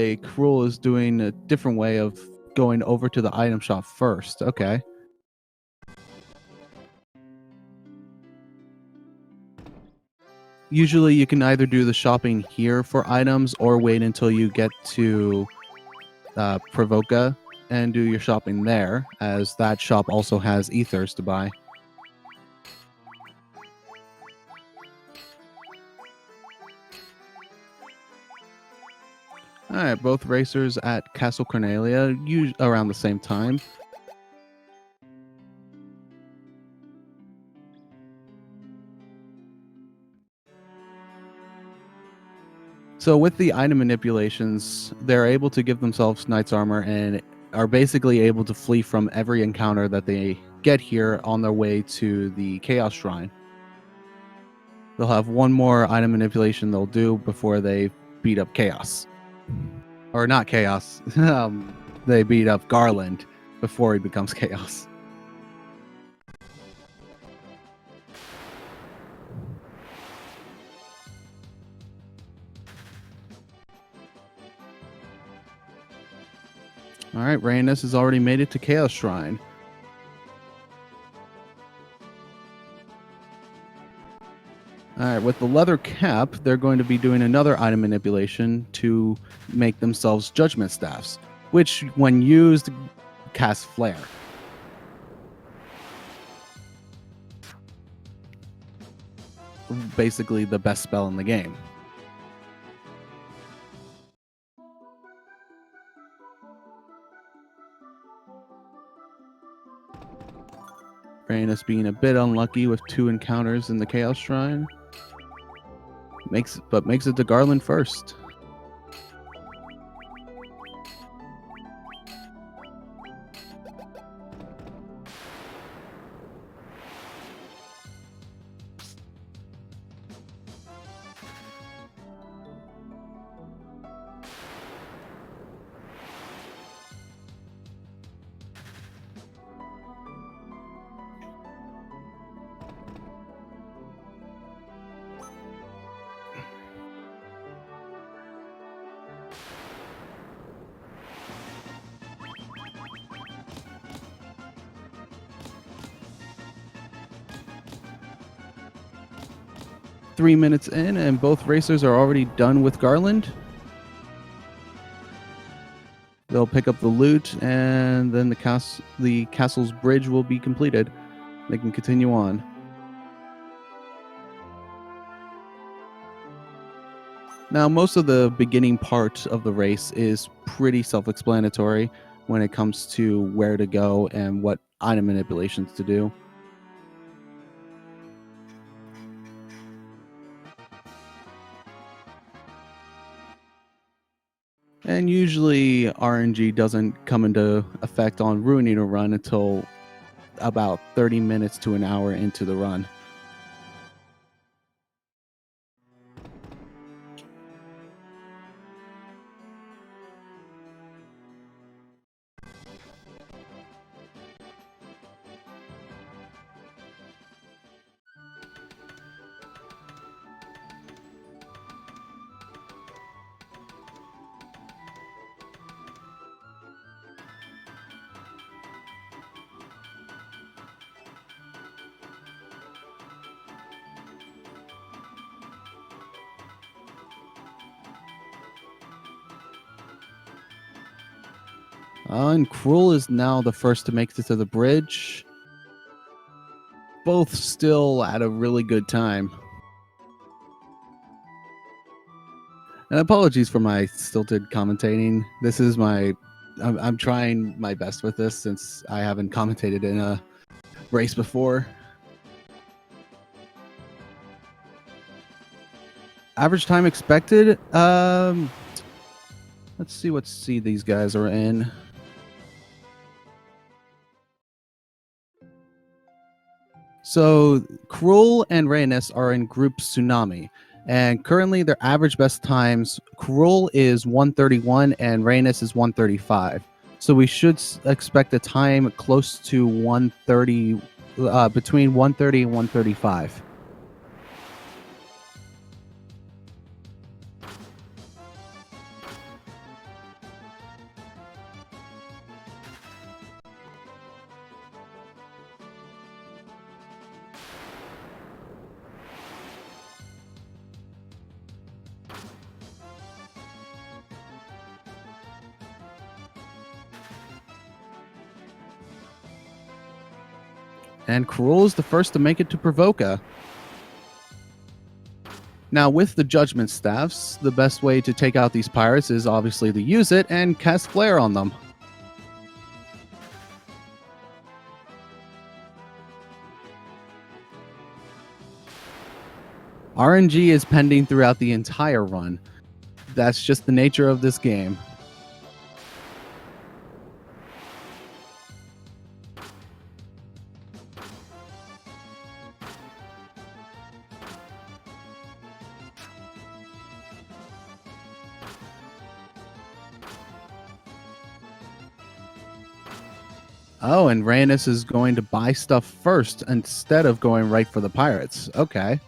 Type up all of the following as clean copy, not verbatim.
way, Crrool is doing a different way of going over to the item shop first. Okay. Usually you can either do the shopping here for items or wait until you get to Provoca and do your shopping there, as that shop also has ethers to buy. Alright, both racers at Castle Cornelia, around the same time. So with the item manipulations, they're able to give themselves knight's armor and are basically able to flee from every encounter that they get here on their way to the Chaos Shrine. They'll have one more item manipulation they'll do before they beat up Chaos. Or not Chaos. They beat up Garland before he becomes Chaos. Alright, Raeanus has already made it to Chaos Shrine. Alright, with the leather cap, they're going to be doing another item manipulation to make themselves judgment staffs, which, when used, cast flare. Basically the best spell in the game. Raeanus being a bit unlucky with 2 encounters in the Chaos Shrine. Makes it to Garland first. Three minutes in, and both racers are already done with Garland. They'll pick up the loot, and then the castle's bridge will be completed. They can continue on. Now, most of the beginning part of the race is pretty self-explanatory when it comes to where to go and what item manipulations to do. And usually RNG doesn't come into effect on ruining a run until about 30 minutes to an hour into the run. And Crrool is now the first to make it to the bridge. Both still at a really good time. And apologies for my stilted commentating. This is I'm trying my best with this since I haven't commentated in a race before. Average time expected. Let's see what seed these guys are in. So Crrool and Raeanus are in Group Tsunami, and currently their average best times, Crrool is 131 and Raeanus is 135. So we should expect a time close to 130, between 130 and 135. And Crrool is the first to make it to Provoca. Now, with the Judgment Staffs, the best way to take out these pirates is obviously to use it and cast Flare on them. RNG is pending throughout the entire run. That's just the nature of this game. Oh, and Raeanus is going to buy stuff first instead of going right for the pirates. Okay.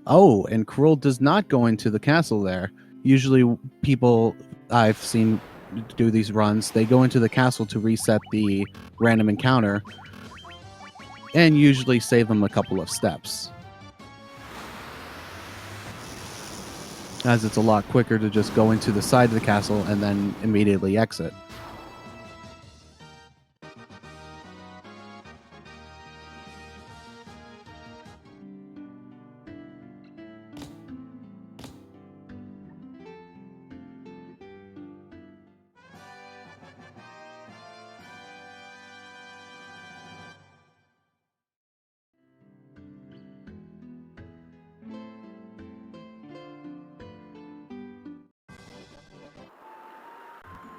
Oh, and Crrool does not go into the castle there. Usually people I've seen do these runs, they go into the castle to reset the random encounter and usually save them a couple of steps, as it's a lot quicker to just go into the side of the castle and then immediately exit.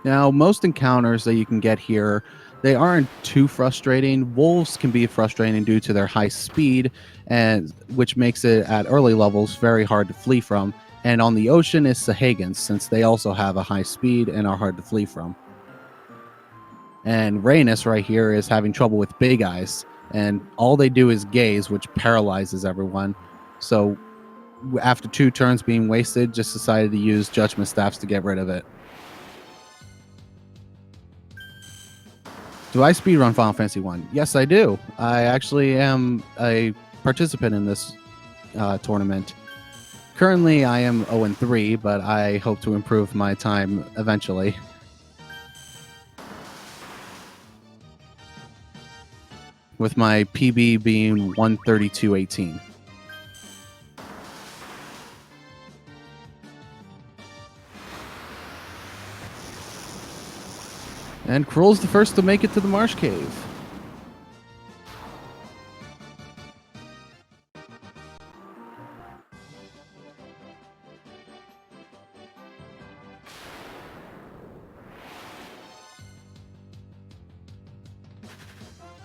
Now, most encounters that you can get here, they aren't too frustrating. Wolves can be frustrating due to their high speed, and which makes it at early levels very hard to flee from. And on the ocean is Sahagins, since they also have a high speed and are hard to flee from. And Raeanus right here is having trouble with Big Eyes, and all they do is gaze, which paralyzes everyone. So after 2 turns being wasted, just decided to use Judgment Staffs to get rid of it. Do I speedrun Final Fantasy 1? Yes, I do. I actually am a participant in this tournament. Currently, I am 0-3, but I hope to improve my time eventually. With my PB being 132.18. And Crrool's the first to make it to the Marsh Cave.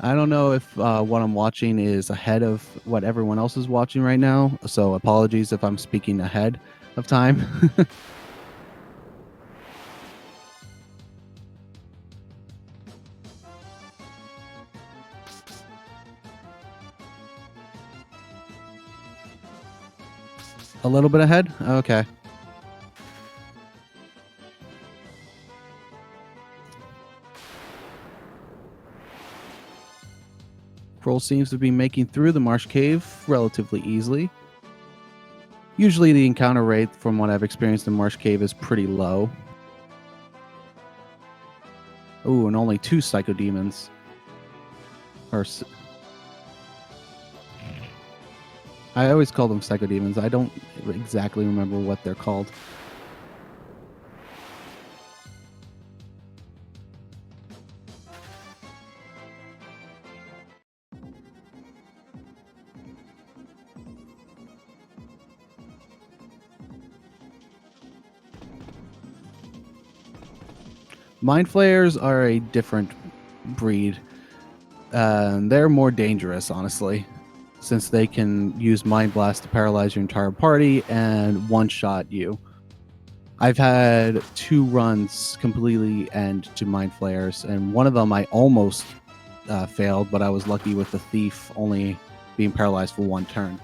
I don't know if what I'm watching is ahead of what everyone else is watching right now, so apologies if I'm speaking ahead of time. A little bit ahead? Okay. Crrool seems to be making through the Marsh Cave relatively easily. Usually the encounter rate, from what I've experienced in Marsh Cave, is pretty low. Ooh, and only 2 Psychodemons. I always call them Psychodemons. I don't exactly remember what they're called. Mind Flayers are a different breed. They're more dangerous, honestly, since they can use Mind Blast to paralyze your entire party and one-shot you. I've had 2 runs completely end to mind flayers, and one of them I almost failed, but I was lucky with the thief only being paralyzed for 1 turn.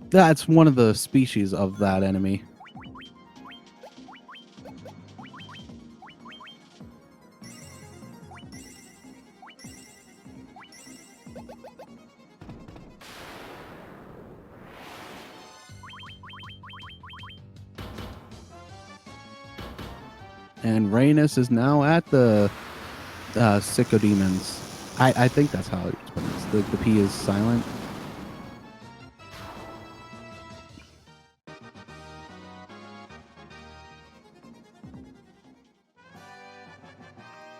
That's one of the species of that enemy. And Raeanus is now at the Sicko Demons. I think that's how it's pronounced. The P is silent.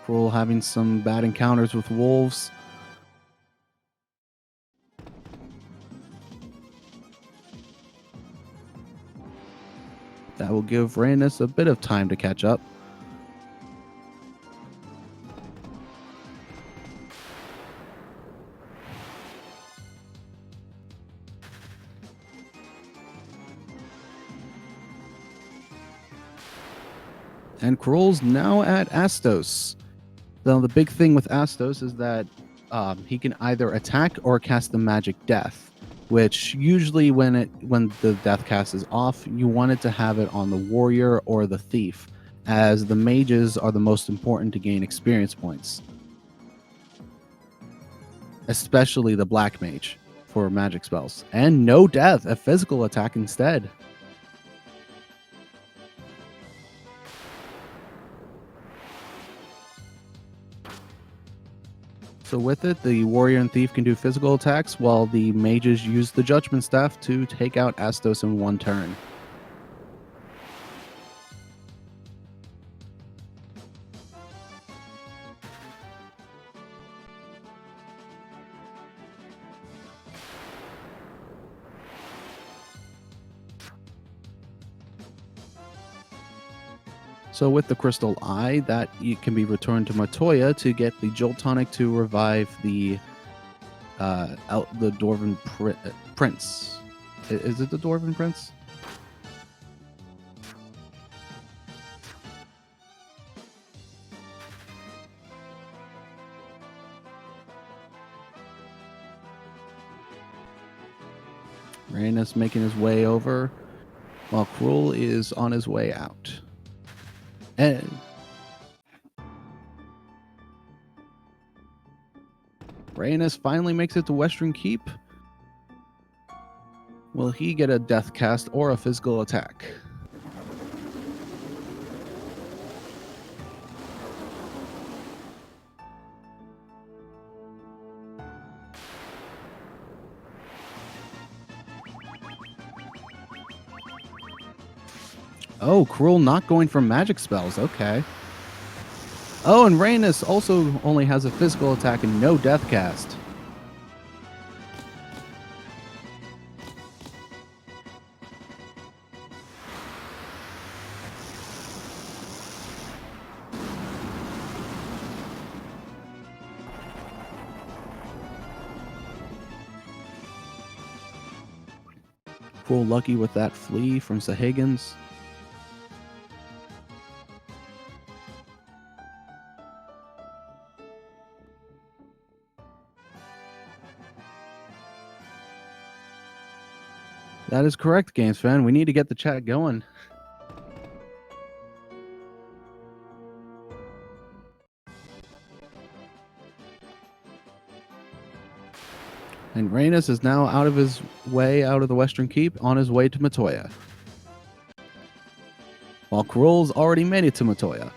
Crrool having some bad encounters with wolves. That will give Raeanus a bit of time to catch up. And Crrool's now at Astos. Now, the big thing with Astos is that he can either attack or cast the magic death, which usually when the death cast is off, you want it to have it on the warrior or the thief, as the mages are the most important to gain experience points, especially the black mage for magic spells. And no death, a physical attack instead. So with it, the warrior and thief can do physical attacks, while the mages use the judgment staff to take out Astos in 1 turn. So with the Crystal Eye, that can be returned to Matoya to get the Jolt Tonic to revive the Dwarven Prince. Is it the Dwarven Prince? Raeanus making his way over, while Crrool is on his way out. And Raeanus finally makes it to Western Keep. Will he get a death cast or a physical attack? Oh, Crrool not going for magic spells. Okay. Oh, and Raeanus also only has a physical attack and no death cast. Crrool lucky with that flea from Sahagins. That is correct, Games Fan. We need to get the chat going. And Raeanus is now out of the Western Keep, on his way to Matoya. While Crrool's already made it to Matoya.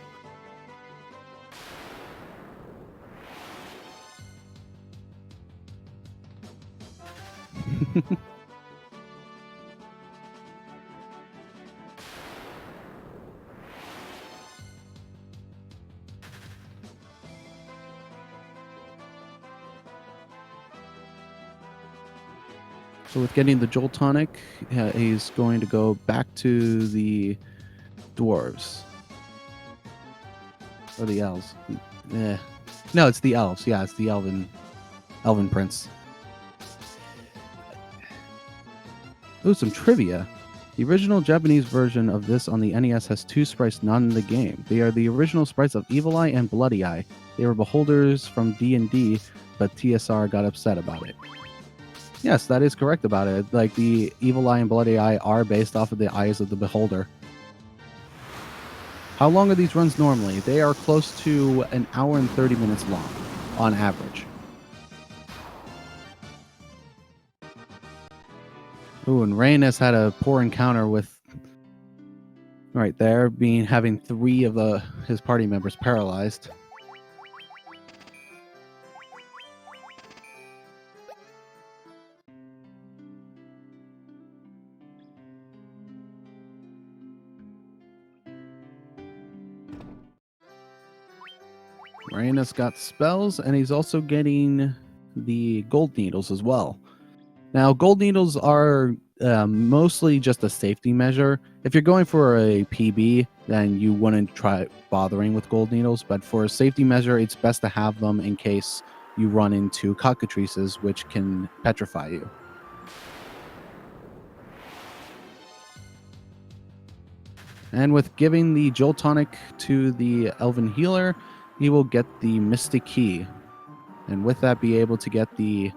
So with getting the Jolt Tonic, he's going to go back to the dwarves. Or the elves. No, it's the elves. Yeah, it's the elven Elven Prince. Ooh, some trivia. The original Japanese version of this on the NES has 2 sprites not in the game. They are the original sprites of Evil Eye and Bloody Eye. They were beholders from D&D, but TSR got upset about it. Yes, that is correct about it. Like, the Evil Eye and Bloody Eye are based off of the eyes of the beholder. How long are these runs normally? They are close to an hour and 30 minutes long, on average. Ooh, and Raeanus had a poor encounter with, right there, having 3 of his party members paralyzed. Raeanus got spells, and he's also getting the gold needles as well. Now, gold needles are mostly just a safety measure. If you're going for a PB, then you wouldn't try bothering with gold needles, but for a safety measure, it's best to have them in case you run into cockatrices, which can petrify you. And with giving the Jolt Tonic to the Elven Healer, he will get the Mystic Key. And with that, be able to get the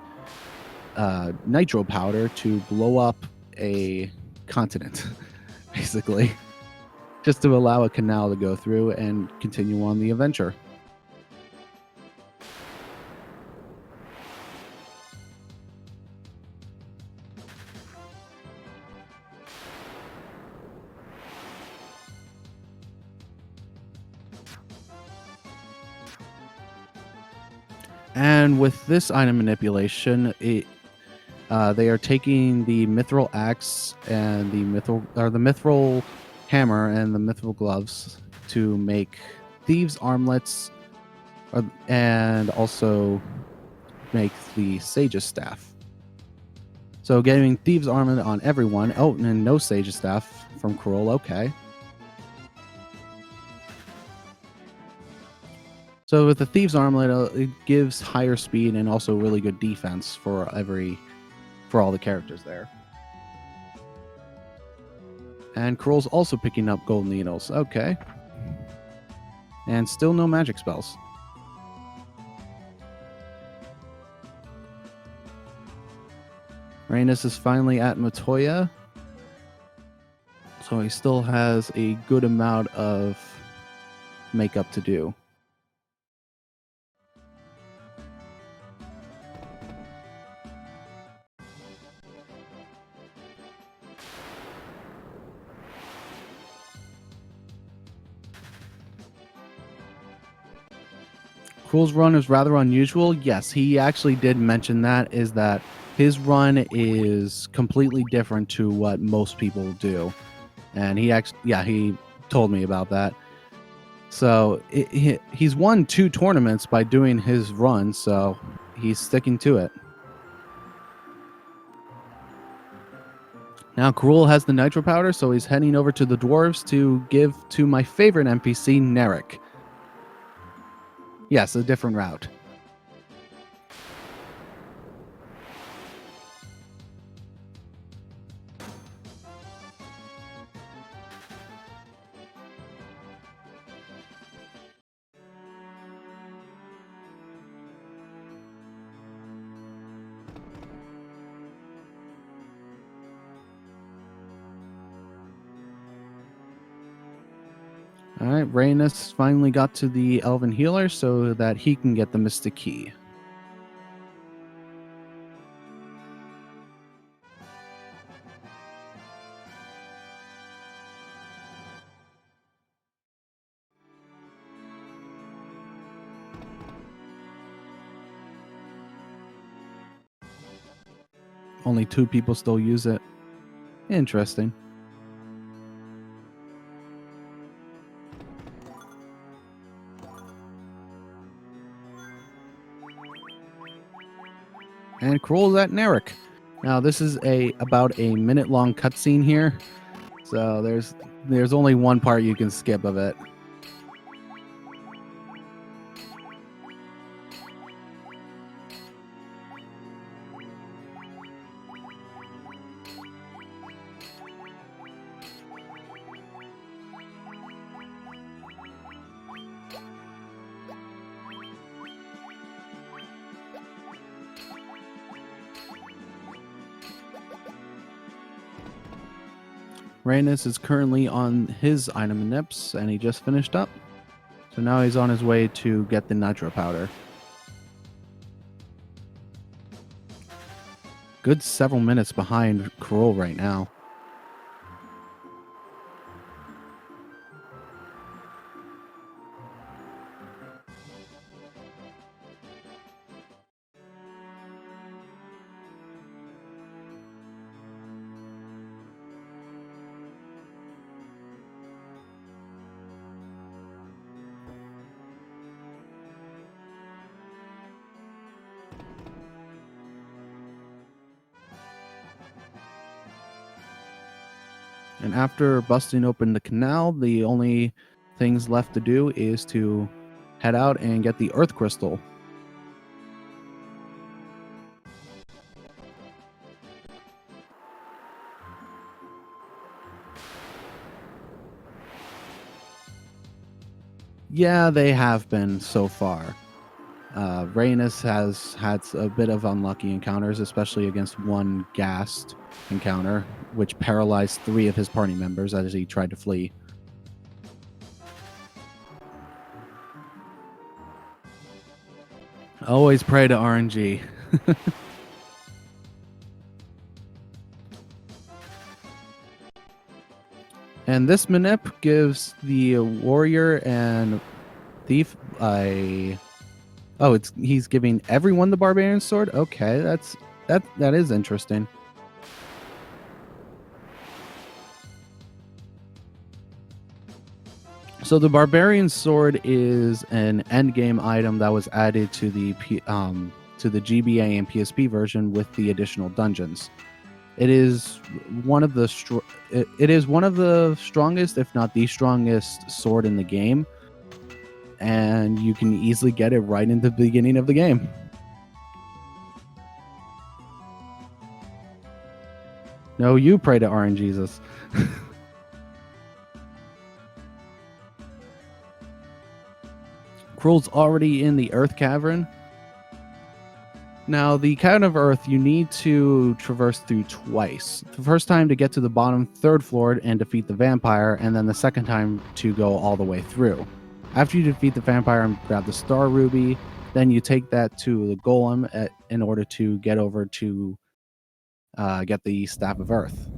nitro powder to blow up a continent, basically, just to allow a canal to go through and continue on the adventure. And with this item manipulation, they are taking the mithril axe and the mithril hammer and the mithril gloves to make thieves' armlets, and also make the sage's staff. So getting thieves' armlet on everyone. Oh, and no sage's staff from Crrool. Okay. So with the Thieves' Armlet, it gives higher speed and also really good defense for all the characters there. And Crrool's also picking up gold needles. Okay. And still no magic spells. Raeanus is finally at Matoya. So he still has a good amount of makeup to do. Crrool's run is rather unusual. Yes, he actually did mention that, is that his run is completely different to what most people do. And he told me about that. So he's won 2 tournaments by doing his run, so he's sticking to it. Now Crrool has the nitro powder, so he's heading over to the dwarves to give to my favorite NPC, Narek. Yes, a different route. All right, Raeanus finally got to the Elven Healer so that he can get the Mystic Key. Only 2 people still use it. Interesting. And Crrool's at Narek. Now this is about a minute-long cutscene here, so there's only one part you can skip of it. Raeanus is currently on his item nips, and he just finished up. So now he's on his way to get the nitro powder. Good several minutes behind Crrool right now. And after busting open the canal, the only things left to do is to head out and get the Earth Crystal. Yeah, they have been so far. Raeanus has had a bit of unlucky encounters, especially against one gassed encounter, which paralyzed 3 of his party members as he tried to flee. Always pray to RNG. And this manip gives the warrior and thief a... Oh, he's giving everyone the barbarian sword? Okay, that is interesting. So the barbarian sword is an endgame item that was added to the GBA and PSP version with the additional dungeons. It is one of the strongest, if not the strongest, sword in the game, and you can easily get it right in the beginning of the game. No, you pray to RNGesus. Crrool's already in the Earth Cavern. Now, the Cavern of Earth, you need to traverse through twice. The first time to get to the bottom 3rd floor and defeat the vampire, and then the second time to go all the way through. After you defeat the vampire and grab the Star Ruby, then you take that to the Golem in order to get over to get the Staff of Earth.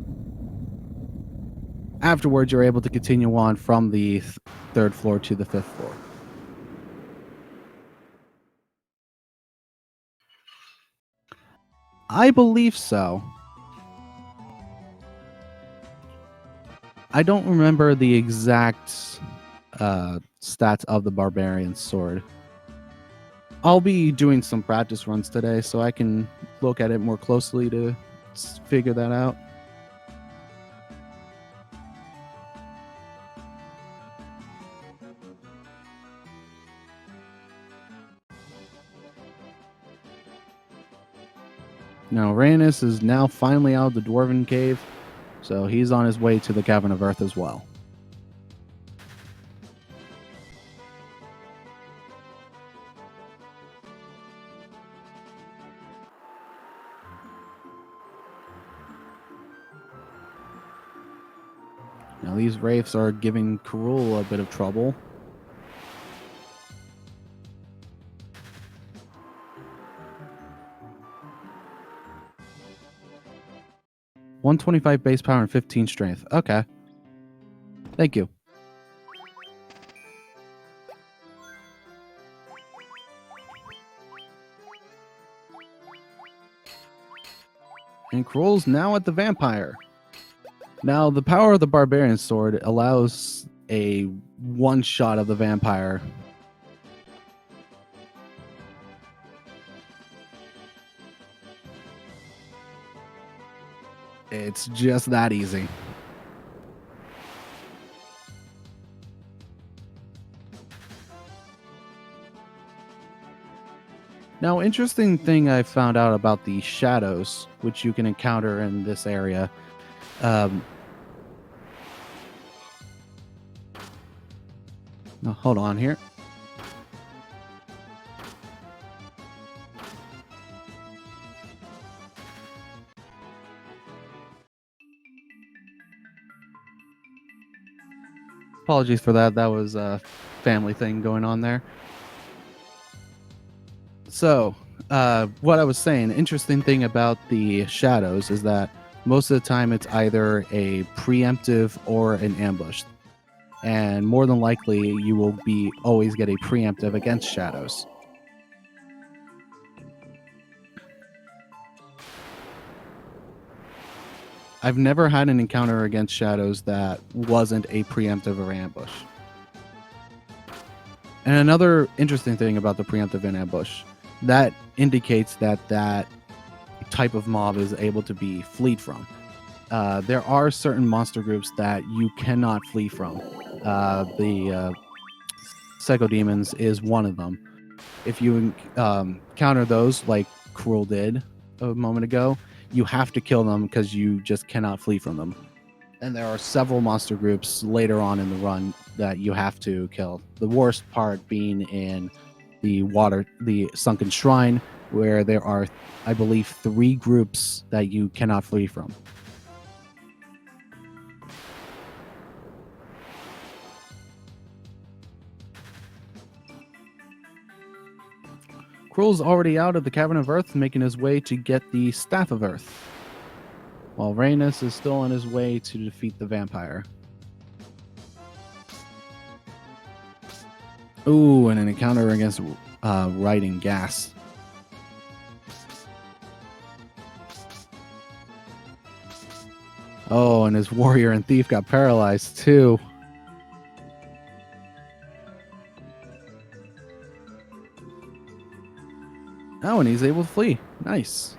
Afterwards, you're able to continue on from the 3rd floor to the 5th floor. I believe so. I don't remember the exact stats of the barbarian sword. I'll be doing some practice runs today, so I can look at it more closely to figure that out. Now, Raeanus is now finally out of the Dwarven Cave, so he's on his way to the Cavern of Earth as well. Now, these wraiths are giving Crrool a bit of trouble. $125 base power and 15 strength. Okay. Thank you. And Crrool's now at the vampire. Now, the power of the barbarian sword allows a one-shot of the vampire. It's just that easy. Now, interesting thing I found out about the shadows, which you can encounter in this area. No, hold on here. Apologies for that. That was a family thing going on there. So, what I was saying, interesting thing about the shadows is that most of the time it's either a preemptive or an ambush. And more than likely, you will be always get a preemptive against shadows. I've never had an encounter against shadows that wasn't a preemptive or ambush. And another interesting thing about the preemptive and ambush, that indicates that that type of mob is able to be fleed from. There are certain monster groups that you cannot flee from. The Psycho Demons is one of them. If you counter those, like Crrool did a moment ago, you have to kill them because you just cannot flee from them. And there are several monster groups later on in the run that you have to kill. The worst part being in the Sunken Shrine, where there are, I believe, 3 groups that you cannot flee from. Crrool's already out of the Cavern of Earth, making his way to get the Staff of Earth, while Raeanus is still on his way to defeat the vampire. Ooh, and an encounter against Riding Gas. Oh, and his warrior and thief got paralyzed too. Oh, and he's able to flee. Nice.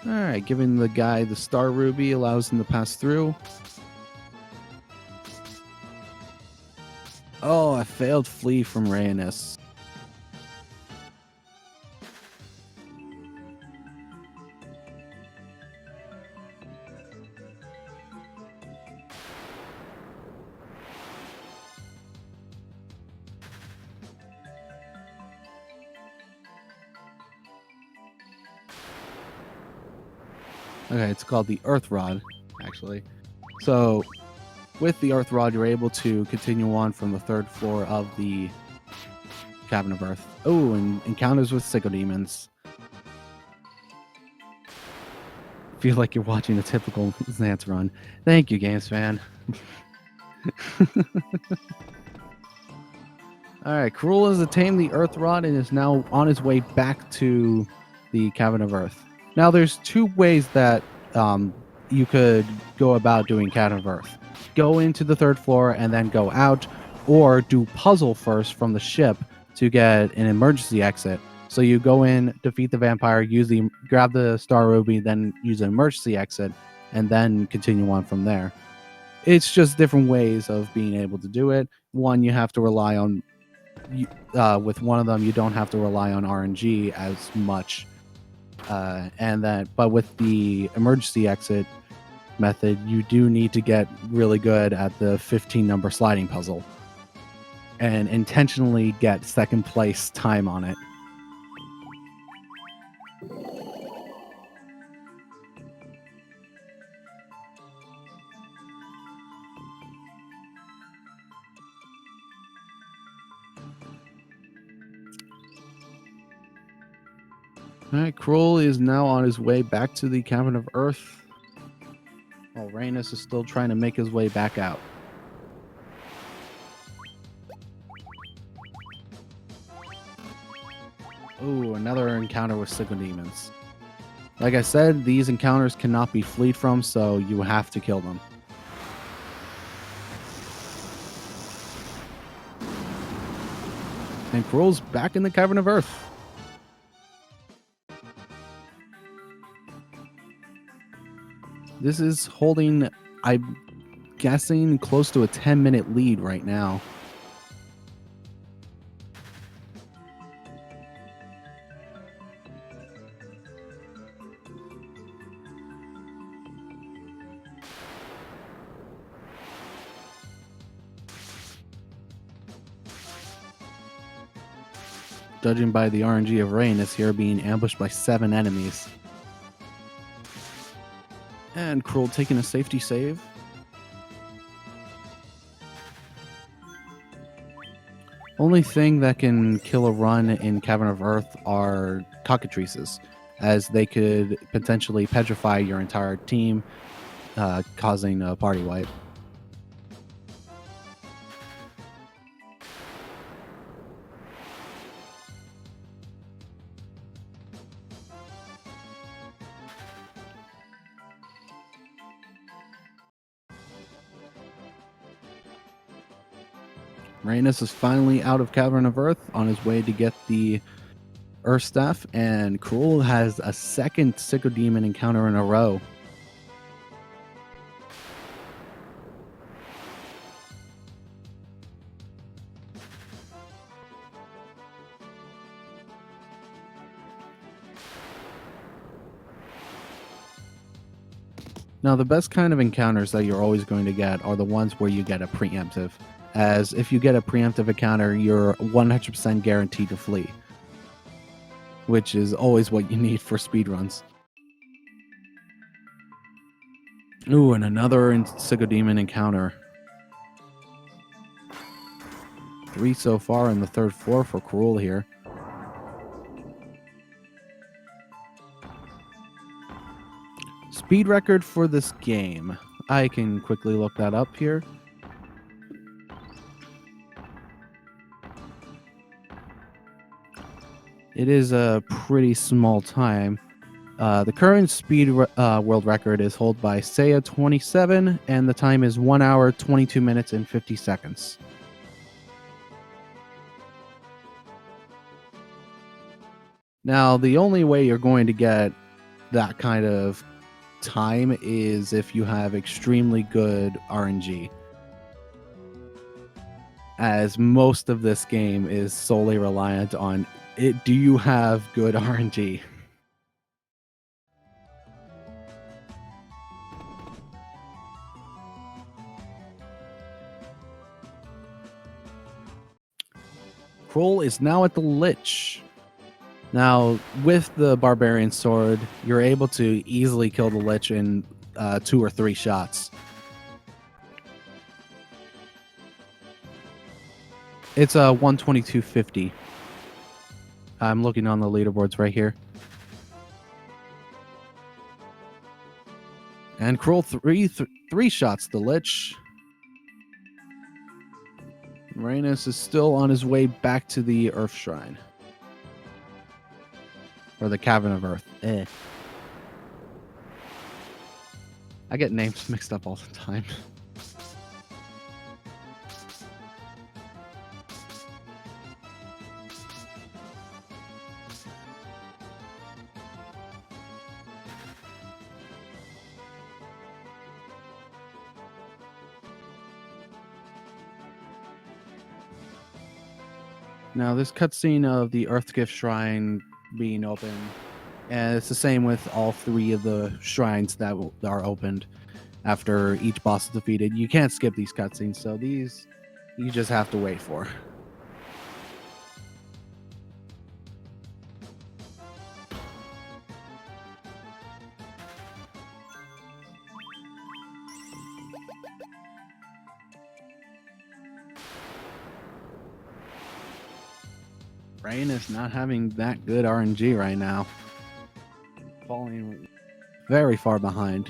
Alright, giving the guy the Star Ruby allows him to pass through. Oh, a failed flee from Raeanus. Okay, it's called the Earth Rod, actually. So, with the Earth Rod, you're able to continue on from the 3rd floor of the Cavern of Earth. Oh, and encounters with Psycho Demons. Feel like you're watching a typical Xanax run. Thank you, Games Fan. Alright, Crrool has attained the Earth Rod and is now on his way back to the Cavern of Earth. Now, there's 2 ways that you could go about doing Cavern of Earth. Go into the 3rd floor and then go out, or do puzzle first from the ship to get an emergency exit. So you go in, defeat the vampire, grab the Star Ruby, then use an emergency exit, and then continue on from there. It's just different ways of being able to do it. One, you have to rely on with one of them, you don't have to rely on RNG as much, but with the emergency exit method, you do need to get really good at the 15 number sliding puzzle and intentionally get 2nd place time on it. Alright, Crrool is now on his way back to the Cavern of Earth, while Raeanus is still trying to make his way back out. Ooh, another encounter with Psycho Demons. Like I said, these encounters cannot be fleed from, so you have to kill them. And Crrool's back in the Cavern of Earth. This is holding, I'm guessing, close to a 10-minute lead right now. judging by the RNG of Raeanus here, being ambushed by 7 enemies. And Crrool taking a safety save. Only thing that can kill a run in Cavern of Earth are cockatrices, as they could potentially petrify your entire team, causing a party wipe. Raeanus is finally out of Cavern of Earth on his way to get the Earth Staff, and Crrool has a second Psychodemon encounter in a row. Now, the best kind of encounters that you're always going to get are the ones where you get a preemptive, as if you get a preemptive encounter, you're 100% guaranteed to flee, which is always what you need for speedruns. Ooh, and another Psychodemon encounter. 3 so far in the 3rd floor for Crrool here. Speed record for this game. I can quickly look that up here. It is a pretty small time. The current speed world record is held by Saya27, and the time is 1 hour, 22 minutes, and 50 seconds. Now, the only way you're going to get that kind of time is if you have extremely good RNG, as most of this game is solely reliant on it. Do you have good RNG? Crrool is now at the Lich. Now, with the Barbarian Sword, you're able to easily kill the Lich in 2 or 3 shots. It's a 122.50. I'm looking on the leaderboards right here. And Crrool three shots the Lich. Raeanus is still on his way back to the Earth Shrine. Or the Cavern of Earth. I get names mixed up all the time. Now, this cutscene of the Earthgift Shrine being open, and it's the same with all 3 of the shrines that are opened after each boss is defeated. You can't skip these cutscenes, so these you just have to wait for. Raeanus not having that good RNG right now. Falling very far behind.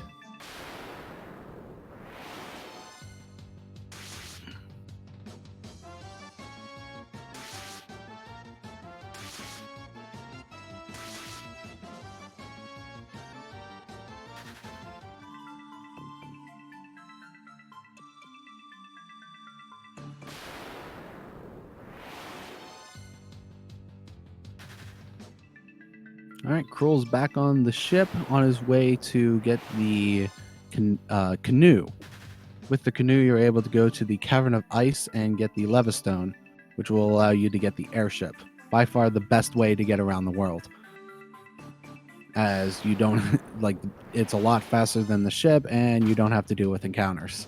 All right, Crrool's back on the ship on his way to get the canoe. With the canoe, you're able to go to the Cavern of Ice and get the Levistone, which will allow you to get the airship. By far the best way to get around the world, as you don't like it's a lot faster than the ship, and you don't have to deal with encounters.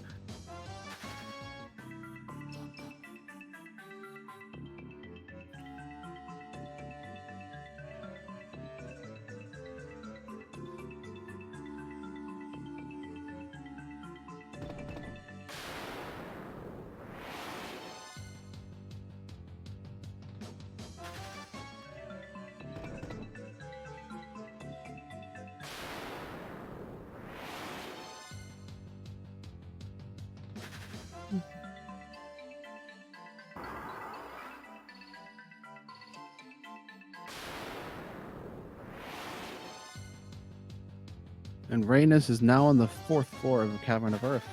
And Raeanus is now on the 4th floor of the Cavern of Earth.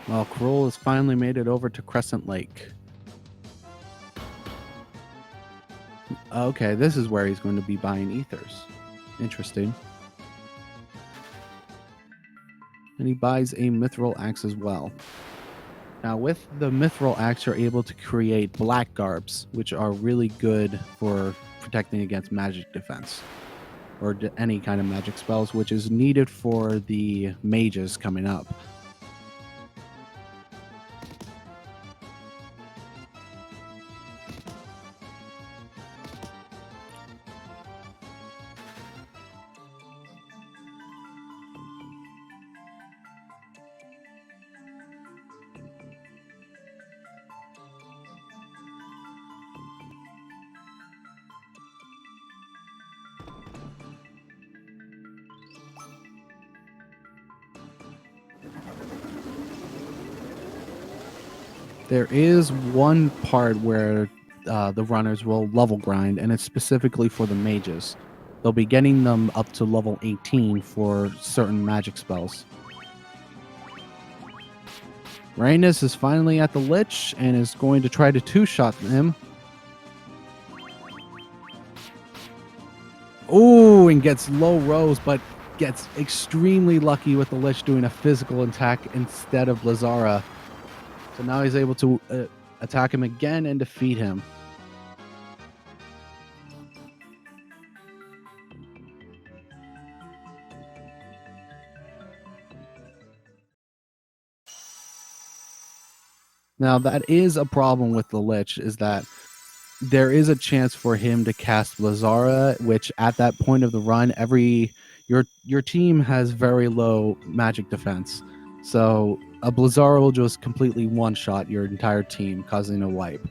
Well, Crrool has finally made it over to Crescent Lake. Okay, this is where he's going to be buying ethers. Interesting. And he buys a mithril axe as well. Now, with the mithril axe, you're able to create black garbs, which are really good for protecting against magic defense or any kind of magic spells, which is needed for the mages coming up. There is one part where the runners will level grind, and it's specifically for the mages. They'll be getting them up to level 18 for certain magic spells. Raeanus is finally at the Lich and is going to try to two-shot him. Oh, and gets low rolls, but gets extremely lucky with the Lich doing a physical attack instead of Lazara. So now he's able to attack him again and defeat him. Now, that is a problem with the Lich, is that there is a chance for him to cast Lazara, which at that point of the run, your team has very low magic defense. So a Blazara will just completely one-shot your entire team, causing a wipe.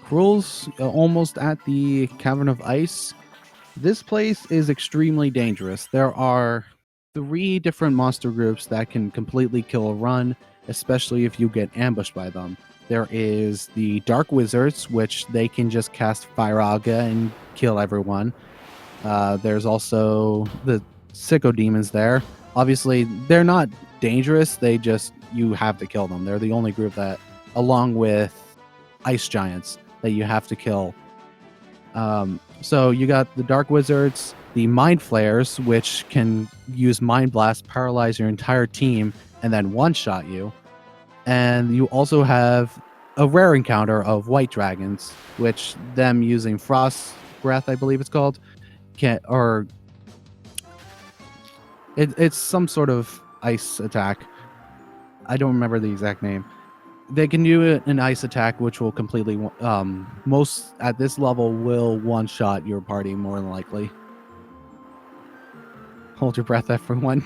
Crrool's almost at the Cavern of Ice. This place is extremely dangerous. There are 3 different monster groups that can completely kill a run, especially if you get ambushed by them. There is the Dark Wizards, which they can just cast Firaga and kill everyone. There's also the Sicko Demons there. Obviously, they're not dangerous. You have to kill them. They're the only group that, along with Ice Giants, that you have to kill. So you got the Dark Wizards, the Mind Flayers, which can use Mind Blast, paralyze your entire team, and then one-shot you. And you also have a rare encounter of White Dragons, which them using Frost Breath, I believe it's called, it's some sort of ice attack. I don't remember the exact name. They can do an ice attack, which will completely, most at this level will one-shot your party more than likely. Hold your breath, everyone.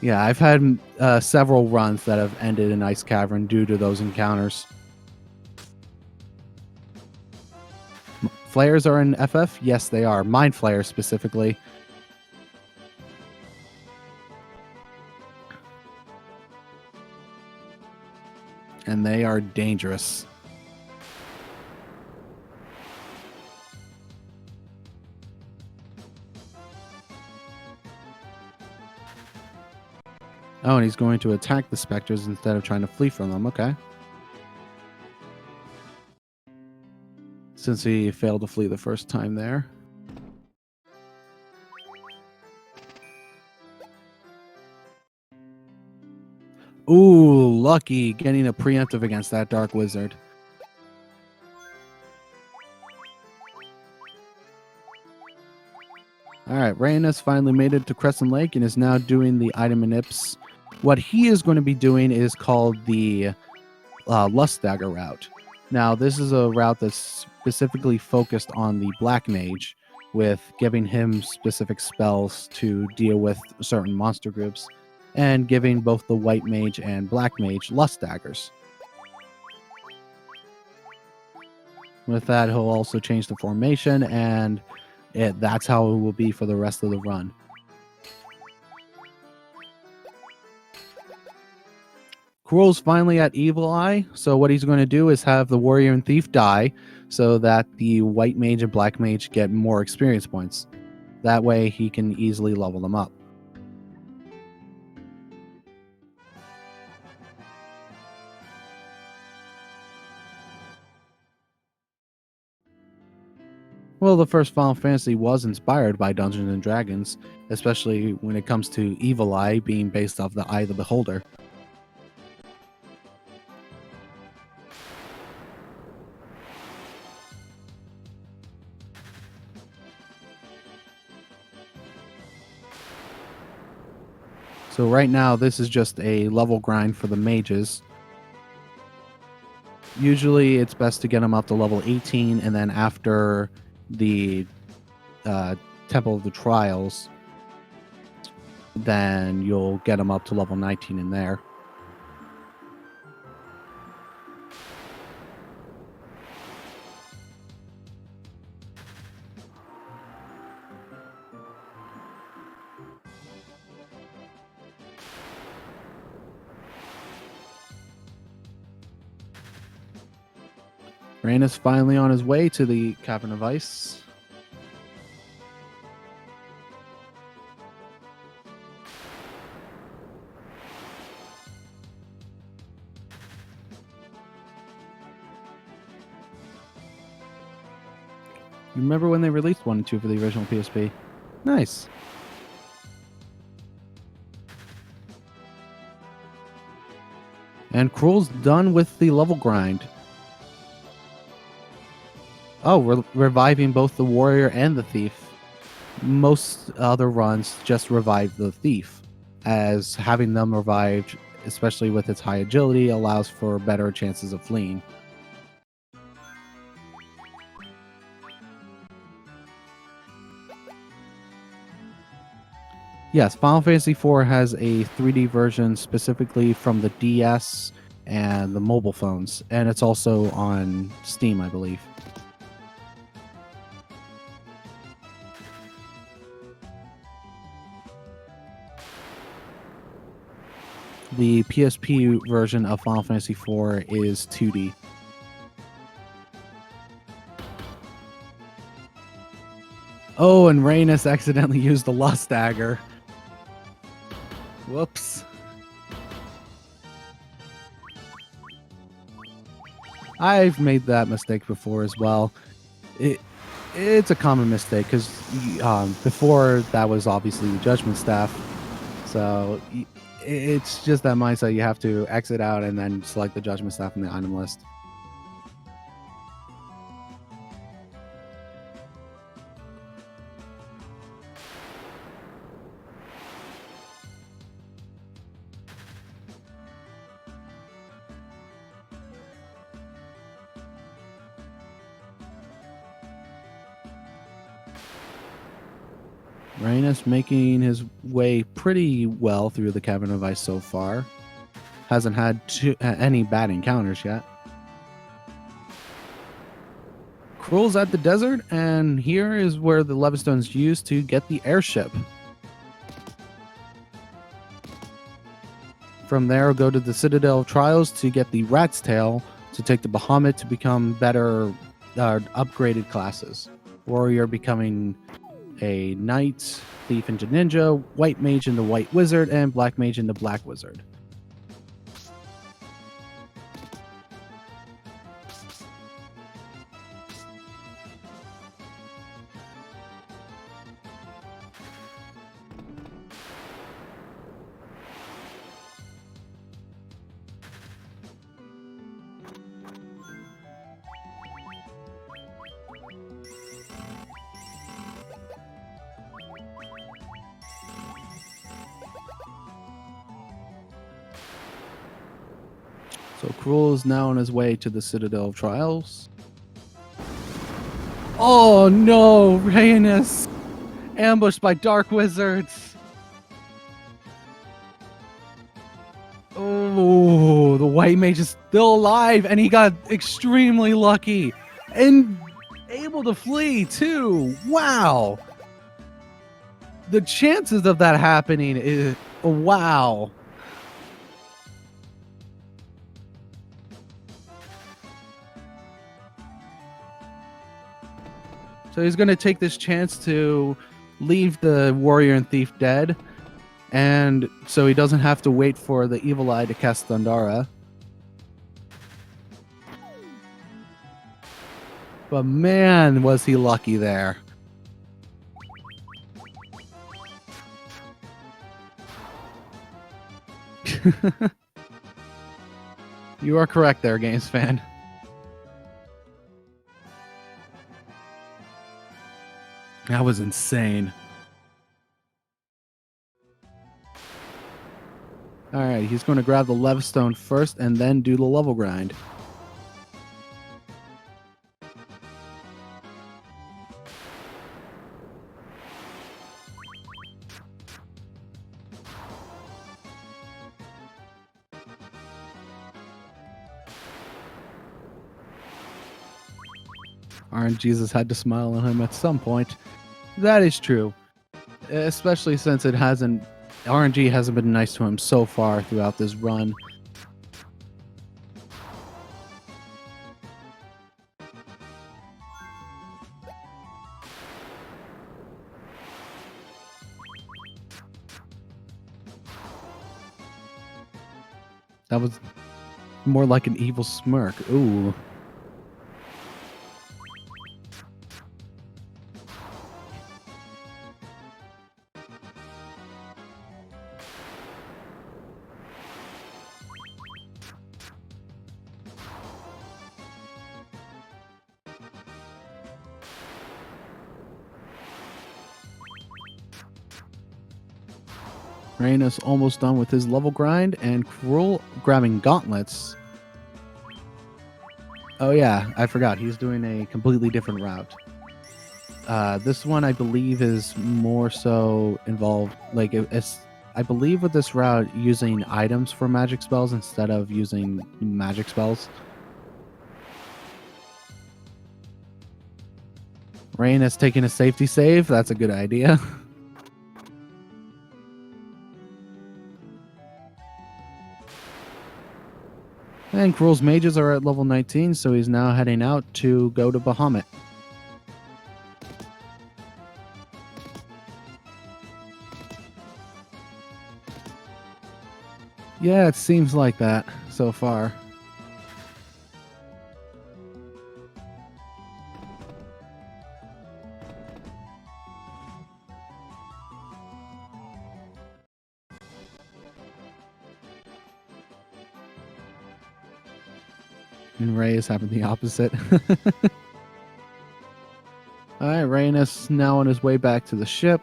Yeah, I've had several runs that have ended in Ice Cavern due to those encounters. Flayers are in FF? Yes, they are. Mind Flayers specifically. And they are dangerous. Oh, and he's going to attack the specters instead of trying to flee from them. Okay. Since he failed to flee the first time there. Ooh, lucky getting a preemptive against that Dark Wizard. Alright, Raeanus finally made it to Crescent Lake and is now doing the item manips. What he is going to be doing is called the Lust Dagger route. Now, this is a route that's specifically focused on the Black Mage, with giving him specific spells to deal with certain monster groups, and giving both the White Mage and Black Mage Lust Daggers. With that, he'll also change the formation, and that's how it will be for the rest of the run. Crrool's finally at Evil Eye, so what he's going to do is have the Warrior and Thief die so that the White Mage and Black Mage get more experience points. That way he can easily level them up. Well, the first Final Fantasy was inspired by Dungeons & Dragons, especially when it comes to Evil Eye being based off the Eye of the Beholder. So right now, this is just a level grind for the mages. Usually, it's best to get them up to level 18, and then after the Temple of the Trials, then you'll get them up to level 19 in there. Raeanus finally on his way to the Cavern of Ice. You remember when they released 1 and 2 for the original PSP? Nice. And Crrool's done with the level grind. Oh, we're reviving both the Warrior and the Thief. Most other runs just revive the Thief, as having them revived, especially with its high agility, allows for better chances of fleeing. Yes, Final Fantasy IV has a 3D version specifically from the DS and the mobile phones, and it's also on Steam, I believe. The PSP version of Final Fantasy IV is 2D. Oh, and Raeanus accidentally used the Lust Dagger. Whoops. I've made that mistake before as well. It's a common mistake because before that was obviously the Judgment Staff. So it's just that mindset. You have to exit out and then select the Judgment Staff in the item list. Raeanus making his way pretty well through the Cavern of Ice so far. Hasn't had any bad encounters yet. Crrool's at the desert, and here is where the Levistone's used to get the airship. From there, go to the Citadel of Trials to get the Rat's Tail to take the Bahamut to become better upgraded classes. Warrior becoming a Knight, Thief into Ninja, White Mage into White Wizard, and Black Mage into Black Wizard. So Crrool is now on his way to the Citadel of Trials. Oh no, Raeanus! Ambushed by dark wizards! Oh, the white mage is still alive, and he got extremely lucky. And able to flee, too. Wow! The chances of that happening is... wow. So he's going to take this chance to leave the warrior and thief dead, and so he doesn't have to wait for the evil eye to cast Thundara. But man, was he lucky there. You are correct there, Games fan. That was insane. Alright, he's going to grab the Levistone first and then do the level grind. RNGesus had to smile on him at some point. That is true. Especially since it hasn't... RNG hasn't been nice to him so far throughout this run. That was more like an evil smirk. Ooh. Raeanus almost done with his level grind, and Crrool grabbing gauntlets. Oh yeah, I forgot. He's doing a completely different route. This one, I believe, is more so involved. Like, I believe with this route, using items for magic spells instead of using magic spells. Raeanus taking a safety save. That's a good idea. And Crrool's mages are at level 19, so he's now heading out to go to Bahamut. Yeah, it seems like that so far. And Ray is having the opposite. Alright, Raeanus now on his way back to the ship.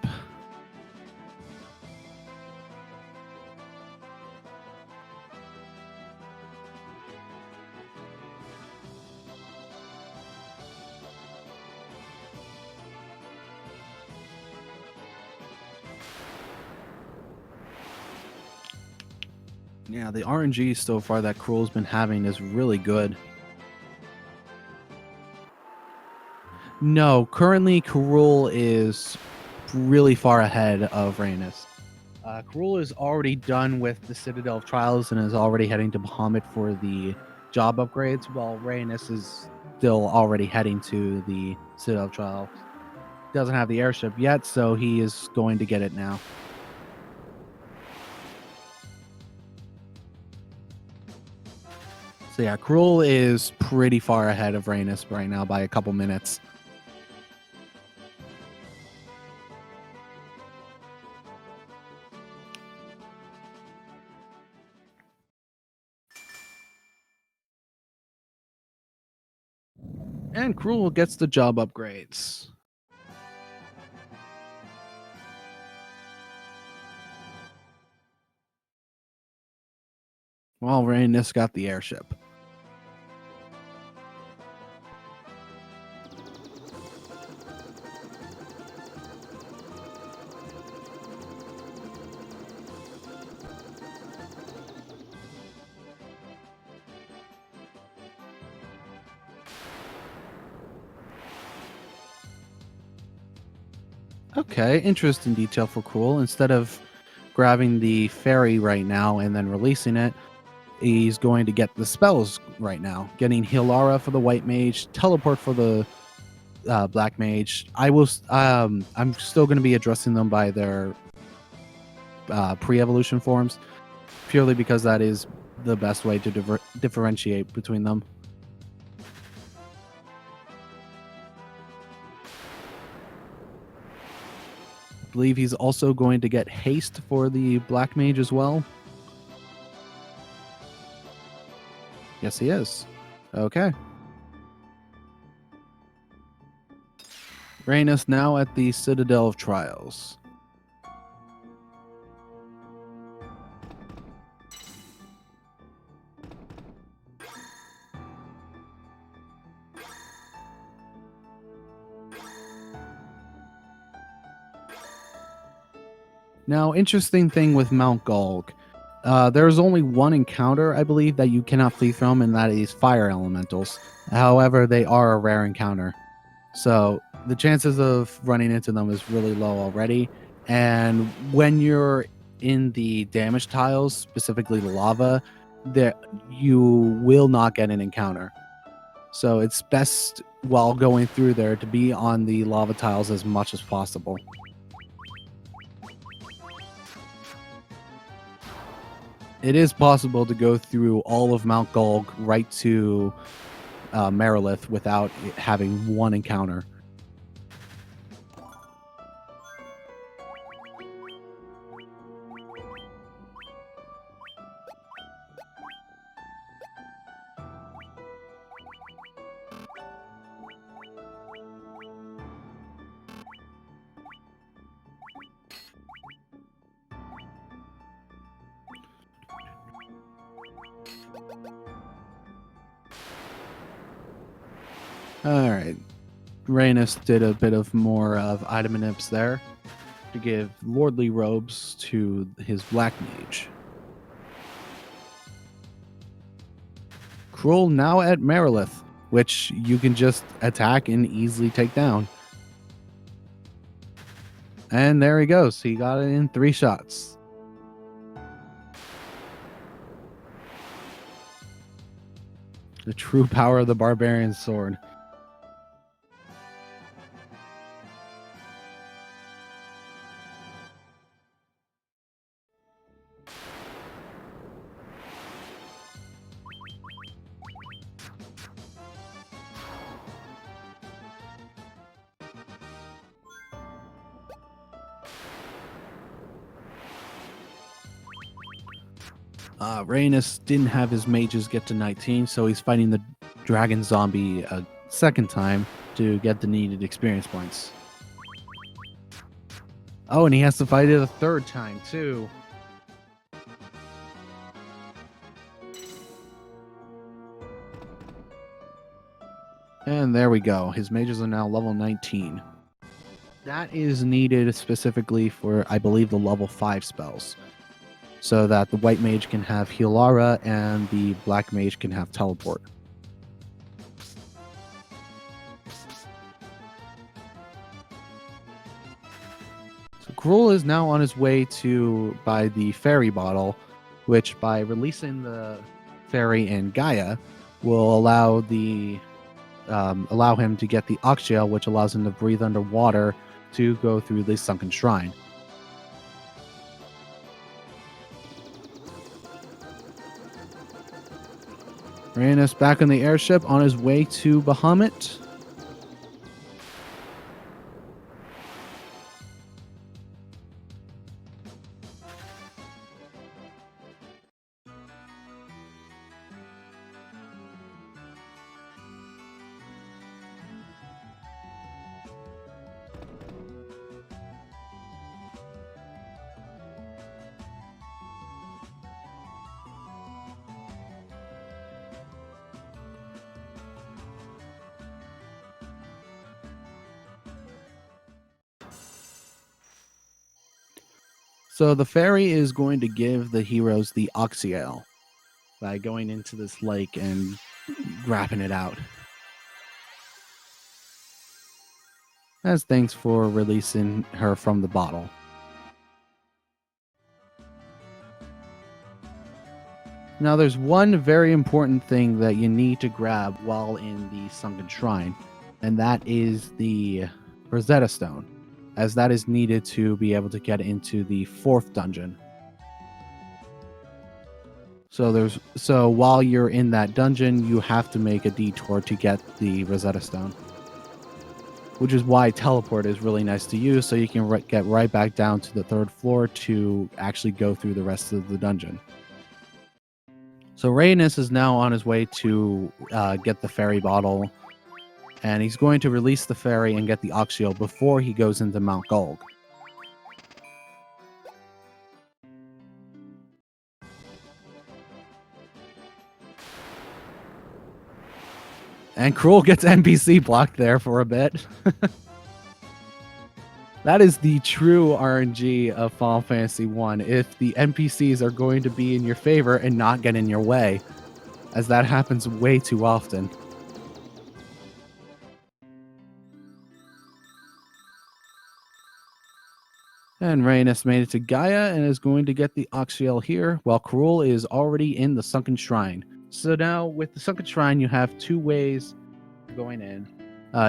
Yeah, the RNG so far that Crrool's been having is really good. No, currently Crrool is really far ahead of Raeanus. Crrool is already done with the Citadel of Trials and is already heading to Bahamut for the job upgrades, while Raeanus is still already heading to the Citadel of Trials. Doesn't have the airship yet, so he is going to get it now. So yeah, Crrool is pretty far ahead of Raeanus right now by a couple minutes. And Crrool gets the job upgrades. while Raeanus got the airship. Okay, interesting detail for Crrool. Instead of grabbing the fairy right now and then releasing it, he's going to get the spells right now. Getting Hilara for the white mage, teleport for the black mage. I'm still going to be addressing them by their pre-evolution forms, purely because that is the best way to differentiate between them. I believe he's also going to get haste for the black mage as well. Yes, he is. Okay. Raeanus now at the Citadel of Trials. Now, interesting thing with Mount Golg. There's only one encounter, I believe, that you cannot flee from, and that is fire elementals. However, they are a rare encounter. So the chances of running into them is really low already. And when you're in the damage tiles, specifically the lava, there you will not get an encounter. So it's best while going through there to be on the lava tiles as much as possible. It is possible to go through all of Mount Golg right to Merilith without having one encounter. All right. Raeanus did a bit of more of item manips there to give lordly robes to his black mage. Crrool now at Merilith, which you can just attack and easily take down. And there he goes. He got it in 3 shots. The true power of the barbarian sword. Raeanus didn't have his mages get to 19, so he's fighting the dragon zombie a second time to get the needed experience points. Oh, and he has to fight it a third time, too. And there we go. His mages are now level 19. That is needed specifically for, I believe, the level 5 spells, so that the white mage can have Hilara and the black mage can have teleport. So Crrool is now on his way to buy the fairy bottle, which by releasing the fairy in Gaia will allow him to get the Oxgel, which allows him to breathe underwater to go through the sunken shrine. Raeanus back on the airship on his way to Bahamut. So the fairy is going to give the heroes the Oxyale by going into this lake and grabbing it out. As thanks for releasing her from the bottle. Now there's one very important thing that you need to grab while in the Sunken Shrine, and that is the Rosetta Stone, as that is needed to be able to get into the 4th dungeon. So while you're in that dungeon, you have to make a detour to get the Rosetta Stone, which is why teleport is really nice to use, so you can get right back down to the 3rd floor to actually go through the rest of the dungeon. So Raeanus is now on his way to get the fairy bottle, and he's going to release the fairy and get the Oxyale before he goes into Mount Gulg. And Crrool gets NPC blocked there for a bit. That is the true RNG of Final Fantasy 1, if the NPCs are going to be in your favor and not get in your way, as that happens way too often. And Raeanus made it to Gaia and is going to get the Oxyale here, while Crrool is already in the Sunken Shrine. So now, with the Sunken Shrine, you have 2 ways going in.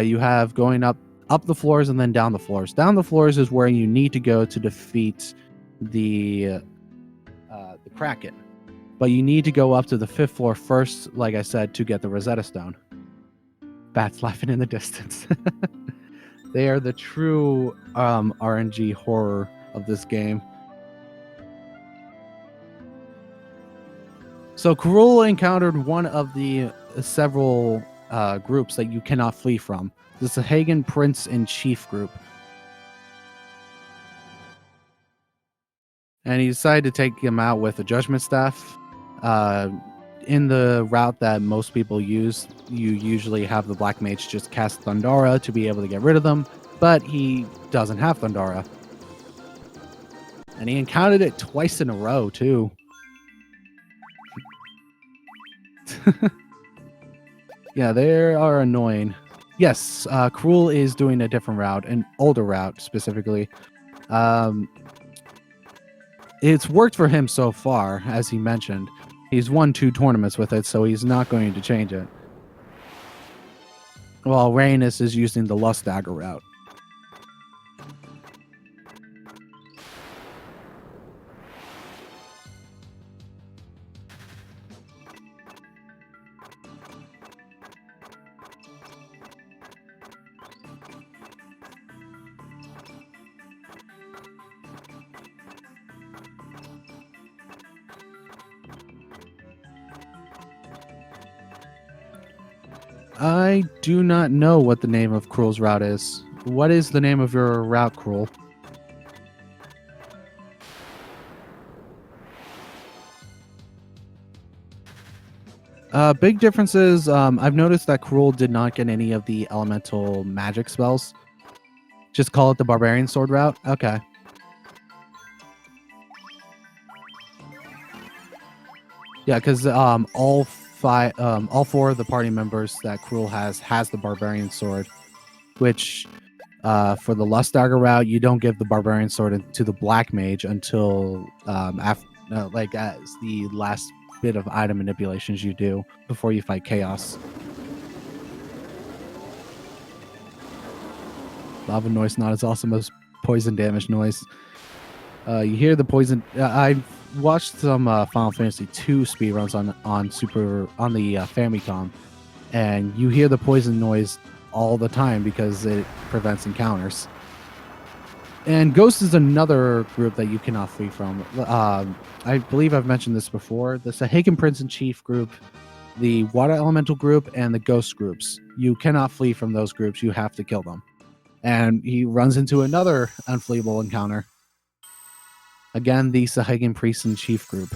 You have going up the floors and then down the floors. Down the floors is where you need to go to defeat the Kraken. But you need to go up to the 5th floor first, like I said, to get the Rosetta Stone. Bats laughing in the distance. They are the true RNG horror of this game. So Crrool encountered one of the several groups that you cannot flee from. The Sahagan Prince and Chief group. And he decided to take him out with a Judgment Staff. In the route that most people use, you usually have the Black Mage just cast Thundara to be able to get rid of them, but he doesn't have Thundara. And he encountered it twice in a row, too. Yeah, they are annoying. Yes, Crrool is doing a different route, an older route specifically. It's worked for him so far, as he mentioned. He's won 2 tournaments with it, so he's not going to change it. While Raeanus is using the Lust Dagger route. I do not know what the name of Crrool's route is. What is the name of your route, Crrool? Big differences. I've noticed that Crrool did not get any of the elemental magic spells. Just call it the Barbarian Sword route? Okay. Yeah, because all 4 of the party members that Crrool has the Barbarian Sword, which for the Lust Dagger route, you don't give the Barbarian Sword to the Black Mage until as the last bit of item manipulations you do before you fight Chaos. Lava noise not as awesome as poison damage noise. You hear the poison. I've watched some Final Fantasy II speedruns on the Famicom, and you hear the poison noise all the time because it prevents encounters. And Ghost is another group that you cannot flee from. I believe I've mentioned this before. The Sahagan Prince and Chief group, the Water Elemental group, and the Ghost groups. You cannot flee from those groups. You have to kill them. And he runs into another unfleeable encounter. Again, the Sahagan Priest and Chief group.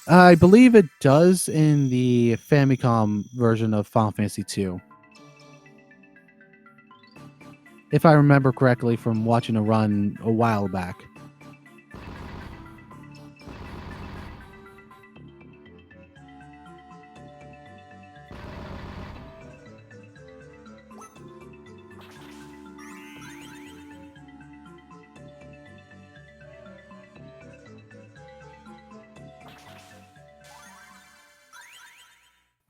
I believe it does in the Famicom version of Final Fantasy II. if I remember correctly from watching a run a while back.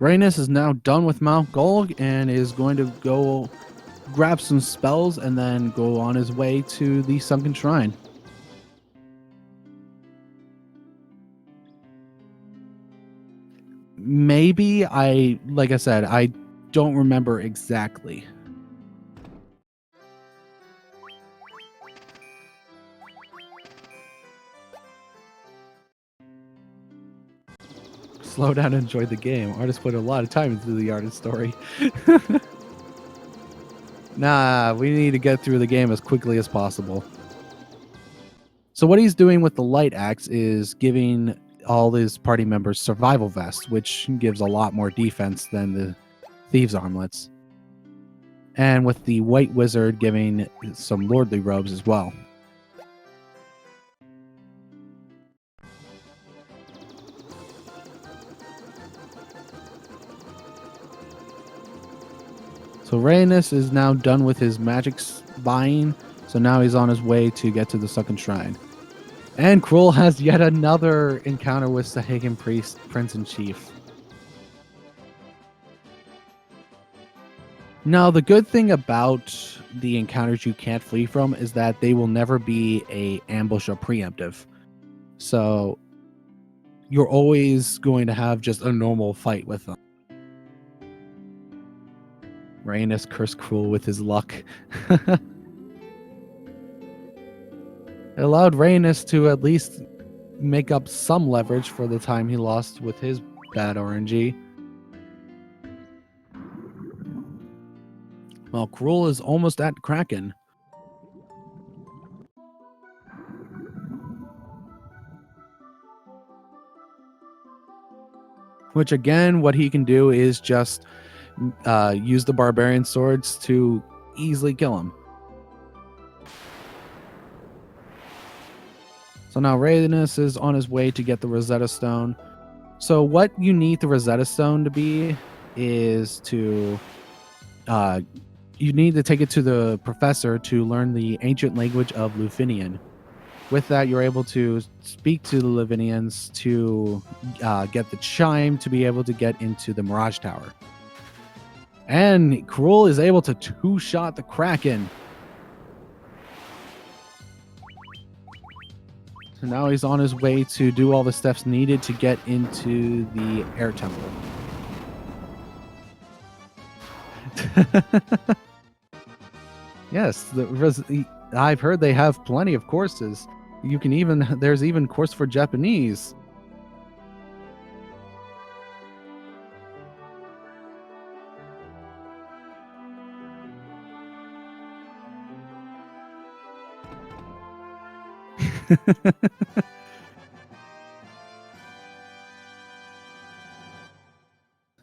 Raeanus is now done with Mount Golg and is going to go grab some spells and then go on his way to the Sunken Shrine. Maybe like I said, I don't remember exactly. Slow down and enjoy the game. Artists put a lot of time into the art and story. Nah, we need to get through the game as quickly as possible. So what he's doing with the light axe is giving all his party members survival vests, which gives a lot more defense than the thieves' armlets. And with the white wizard giving some lordly robes as well. So Raeanus is now done with his magic buying, so now he's on his way to get to the Sunken Shrine. And Crrool has yet another encounter with Sahagan Priest, Prince in Chief. Now, the good thing about the encounters you can't flee from is that they will never be a ambush or preemptive. So you're always going to have just a normal fight with them. Raeanus cursed Crrool with his luck. It allowed Raeanus to at least make up some leverage for the time he lost with his bad RNG. Well, Crrool is almost at Kraken. Which again, what he can do is just use the barbarian swords to easily kill him. So now Raeanus is on his way to get the Rosetta Stone. So what you need the Rosetta Stone to be is to you need to take it to the professor to learn the ancient language of Lufinian. With that, you're able to speak to the Lufinians to get the chime to be able to get into the Mirage Tower. And Crrool is able to two-shot the Kraken. So now he's on his way to do all the steps needed to get into the Air Temple. Yes, I've heard they have plenty of courses. You can there's even course for Japanese.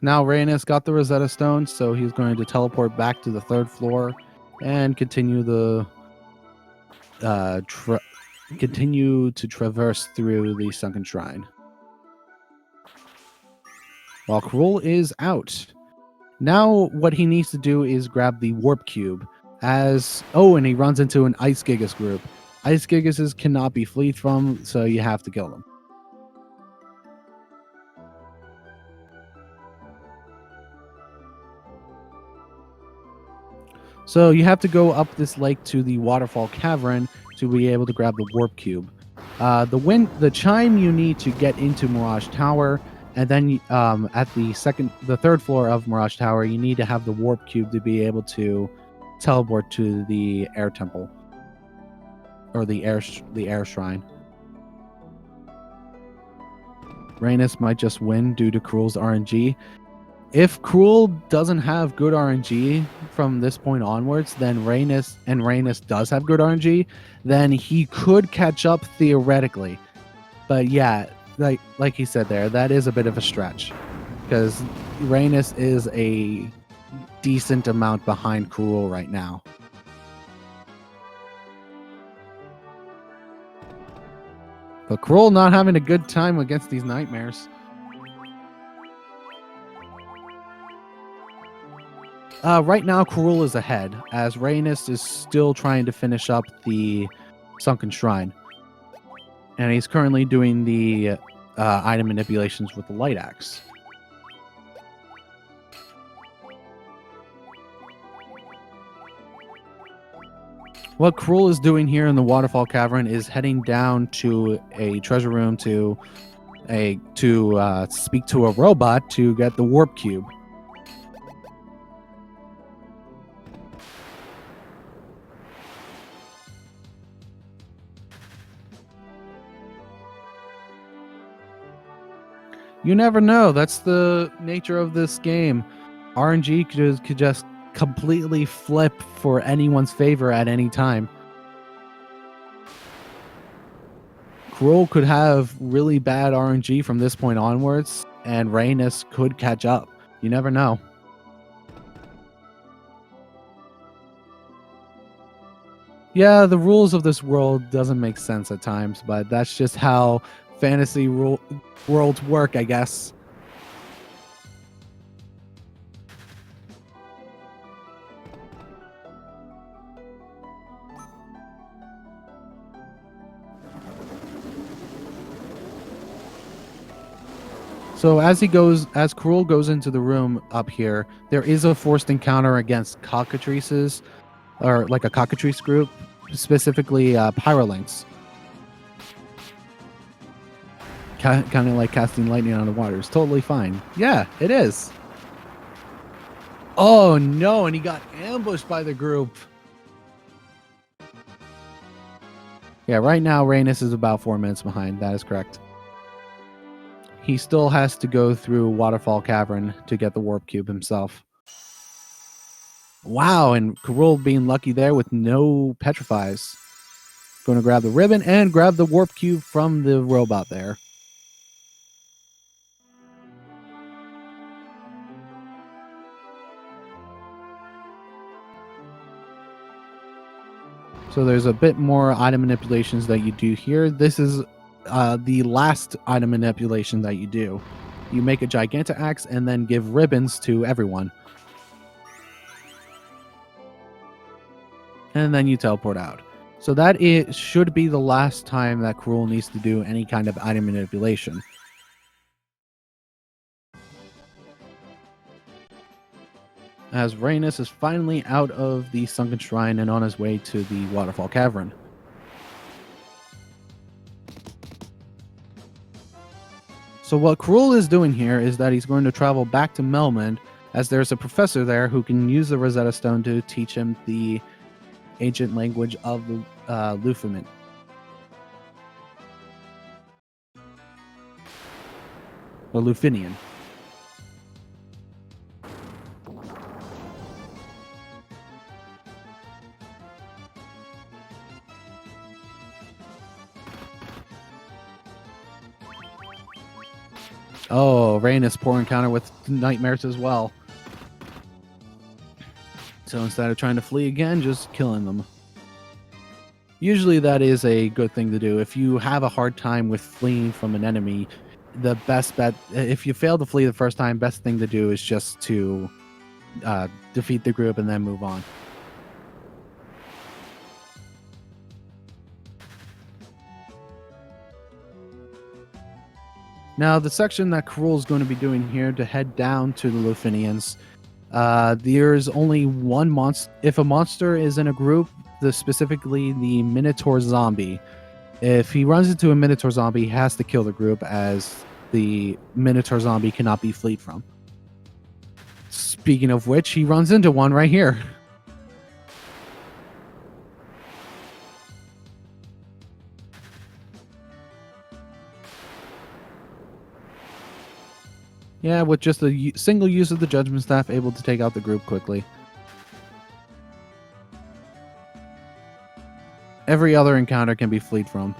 Now Raeanus got the Rosetta Stone, so he's going to teleport back to the 3rd floor and continue to traverse through the Sunken Shrine. While Crrool is out. Now what he needs to do is grab the Warp Cube. And he runs into an Ice Gigas group. Ice Gigases cannot be fleed from, so you have to kill them. So you have to go up this lake to the Waterfall Cavern to be able to grab the Warp Cube. The chime you need to get into Mirage Tower, and then at the 3rd floor of Mirage Tower, you need to have the Warp Cube to be able to teleport to the Air Temple. Or the air shrine. Raeanus might just win due to Crrool's RNG. If Crrool doesn't have good RNG from this point onwards, then Raeanus does have good RNG, then he could catch up theoretically. But yeah, like he said there, that is a bit of a stretch because Raeanus is a decent amount behind Crrool right now. But Crrool not having a good time against these nightmares. Right now, Crrool is ahead, as Raeanus is still trying to finish up the Sunken Shrine. And he's currently doing the item manipulations with the Light Axe. What Crrool is doing here in the Waterfall Cavern is heading down to a treasure room to speak to a robot to get the warp cube. You never know. That's the nature of this game. RNG could just completely flip for anyone's favor at any time. Crrool could have really bad RNG from this point onwards, and Raeanus could catch up. You never know. Yeah, the rules of this world doesn't make sense at times, but that's just how fantasy worlds work, I guess. So as Crrool goes into the room up here, there is a forced encounter against cockatrices, or like a cockatrice group, specifically pyrolinks. Kind of like casting lightning on the water. It's totally fine. Yeah, it is. Oh no, and he got ambushed by the group. Yeah, right now Raeanus is about 4 minutes behind. That is correct. He still has to go through Waterfall Cavern to get the warp cube himself. Wow, and Crrool being lucky there with no petrifies. Going to grab the ribbon and grab the warp cube from the robot there. So there's a bit more item manipulations that you do here. This is the last item manipulation that you do. You make a gigantic axe and then give ribbons to everyone. And then you teleport out. So that should be the last time that Crrool needs to do any kind of item manipulation. As Raeanus is finally out of the Sunken Shrine and on his way to the Waterfall Cavern. So what Crrool is doing here is that he's going to travel back to Melmond, as there's a professor there who can use the Rosetta Stone to teach him the ancient language of the Lufinin. Or Lufinian. Oh, Raeanus poor encounter with nightmares as well. So instead of trying to flee again, just killing them. Usually that is a good thing to do. If you have a hard time with fleeing from an enemy, the best bet, if you fail to flee the first time, best thing to do is just to defeat the group and then move on. Now, the section that Crrool is going to be doing here to head down to the Lufinians, there's only one monster. If a monster is in a group, specifically the Minotaur zombie, if he runs into a Minotaur zombie, he has to kill the group, as the Minotaur zombie cannot be fleed from. Speaking of which, he runs into one right here. Yeah, with just a single use of the Judgment Staff, able to take out the group quickly. Every other encounter can be fleed from.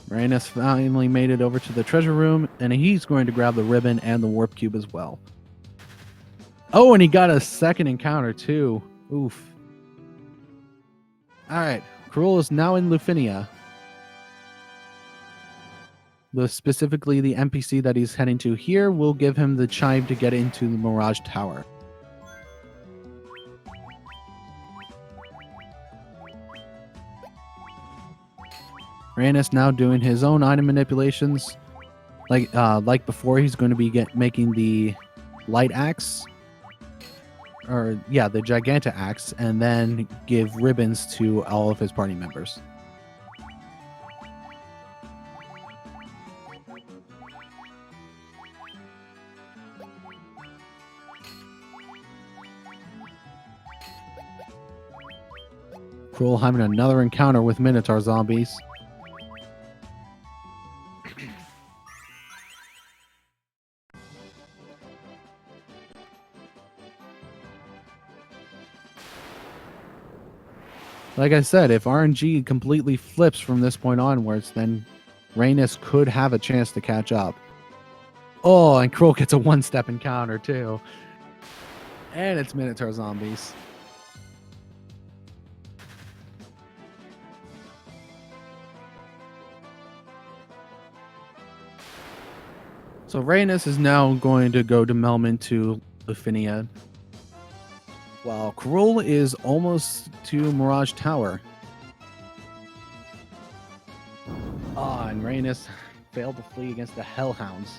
Raeanus finally made it over to the treasure room, and he's going to grab the ribbon and the warp cube as well. Oh, and he got a second encounter too. Oof. Alright, Crrool is now in Lufinia. Specifically, the NPC that he's heading to here will give him the chime to get into the Mirage Tower. Raeanus now doing his own item manipulations. Like before, he's going to be making the light axe, or yeah, the Giganta axe, and then give ribbons to all of his party members. Crrool having another encounter with Minotaur zombies. Like I said, if RNG completely flips from this point onwards, then Raeanus could have a chance to catch up. Oh, and Crrool gets a one-step encounter too. And it's Minotaur zombies. So Raeanus is now going to go to Melman to Lufinia, while Crrool is almost to Mirage Tower. And Raeanus failed to flee against the Hellhounds.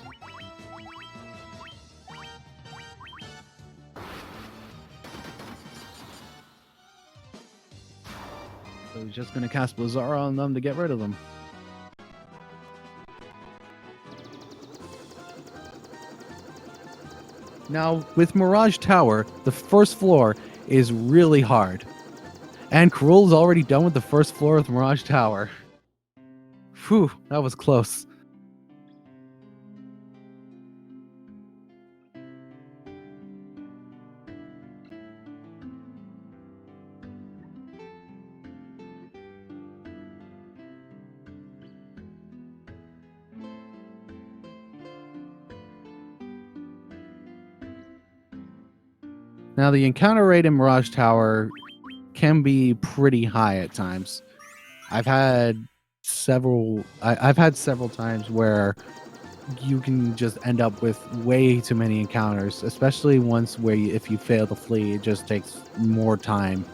So he's just going to cast Blizzara on them to get rid of them. Now, with Mirage Tower, the first floor is really hard. And Crrool's already done with the first floor of Mirage Tower. Whew, that was close. Now, the encounter rate in Mirage Tower can be pretty high at times. I've had several times where you can just end up with way too many encounters, especially once where if you fail to flee, it just takes more time.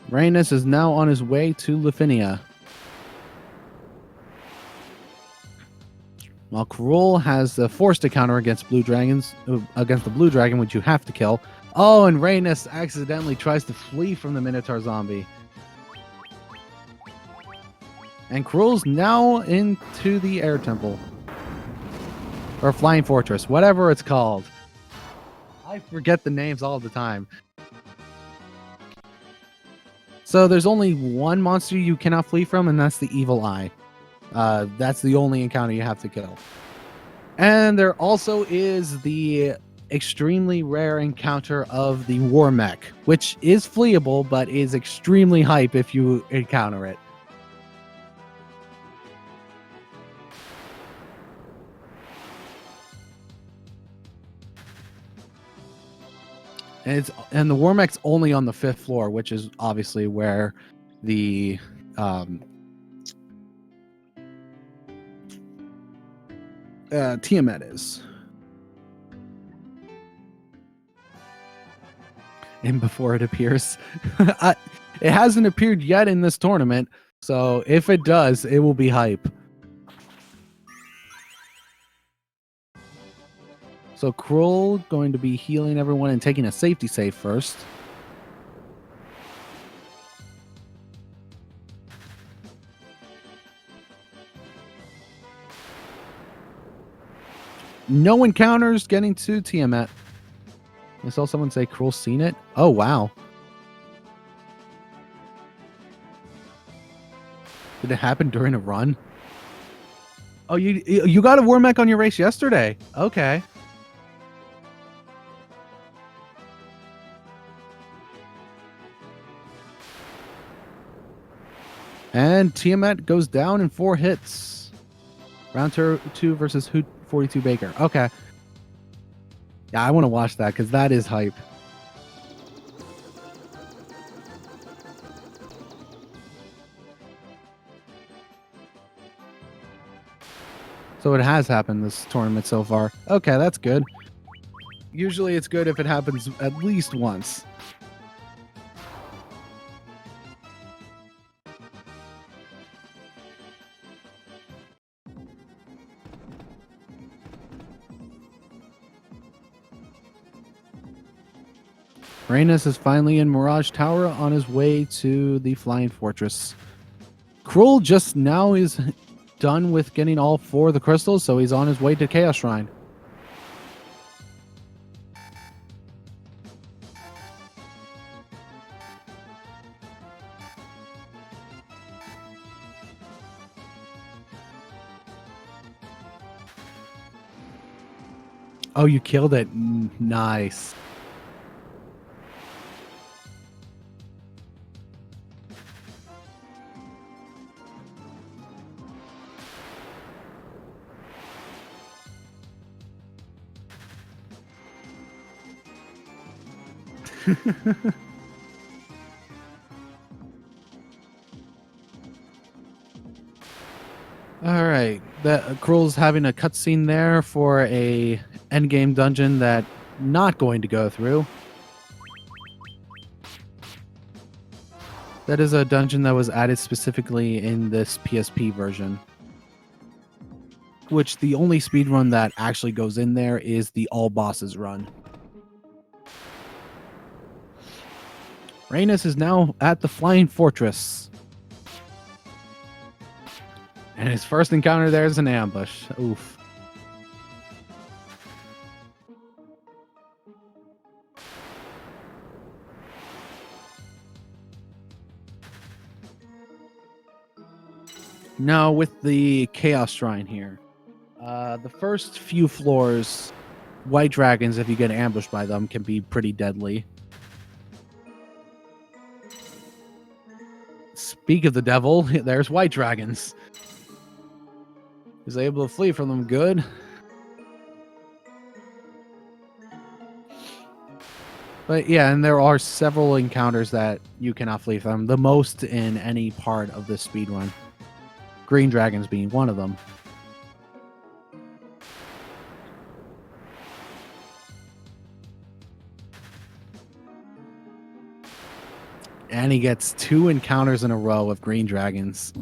Raeanus is now on his way to Lufinia. While Crrool has the forced encounter against the blue dragon, which you have to kill. Oh, and Raeanus accidentally tries to flee from the Minotaur zombie. And Crrool's now into the air temple. Or flying fortress, whatever it's called. I forget the names all the time. So there's only one monster you cannot flee from, and that's the Evil Eye. That's the only encounter you have to kill. And there also is the extremely rare encounter of the War Mech, which is fleeable, but is extremely hype if you encounter it. And the War Mech's only on the 5th floor, which is obviously where the Tiamat is. And before it appears, it hasn't appeared yet in this tournament, so if it does, it will be hype. So Crrool going to be healing everyone and taking a safety save first. No encounters getting to Tiamat. I saw someone say Crrool's seen it. Oh, wow. Did it happen during a run? Oh, you got a War Mech on your race yesterday. Okay. And Tiamat goes down in 4 hits. Round two versus Hoot 42 Baker. Okay. Yeah, I want to watch that because that is hype. So it has happened this tournament so far. Okay, that's good. Usually it's good if it happens at least once. Raeanus is finally in Mirage Tower on his way to the Flying Fortress. Crrool just now is done with getting all 4 of the crystals, so he's on his way to Chaos Shrine. Oh, you killed it. Nice. All right, that Crrool's having a cutscene there for a endgame dungeon that not going to go through. That is a dungeon that was added specifically in this PSP version, which the only speed run that actually goes in there is the all bosses run. Raeanus is now at the Flying Fortress. And his first encounter there is an ambush. Oof. Now with the Chaos Shrine here. The first few floors, white dragons, if you get ambushed by them, can be pretty deadly. Speak of the devil, there's white dragons. He's able to flee from them. Good. But yeah, and there are several encounters that you cannot flee from. The most in any part of this speedrun. Green dragons being one of them. And he gets 2 encounters in a row with green dragons.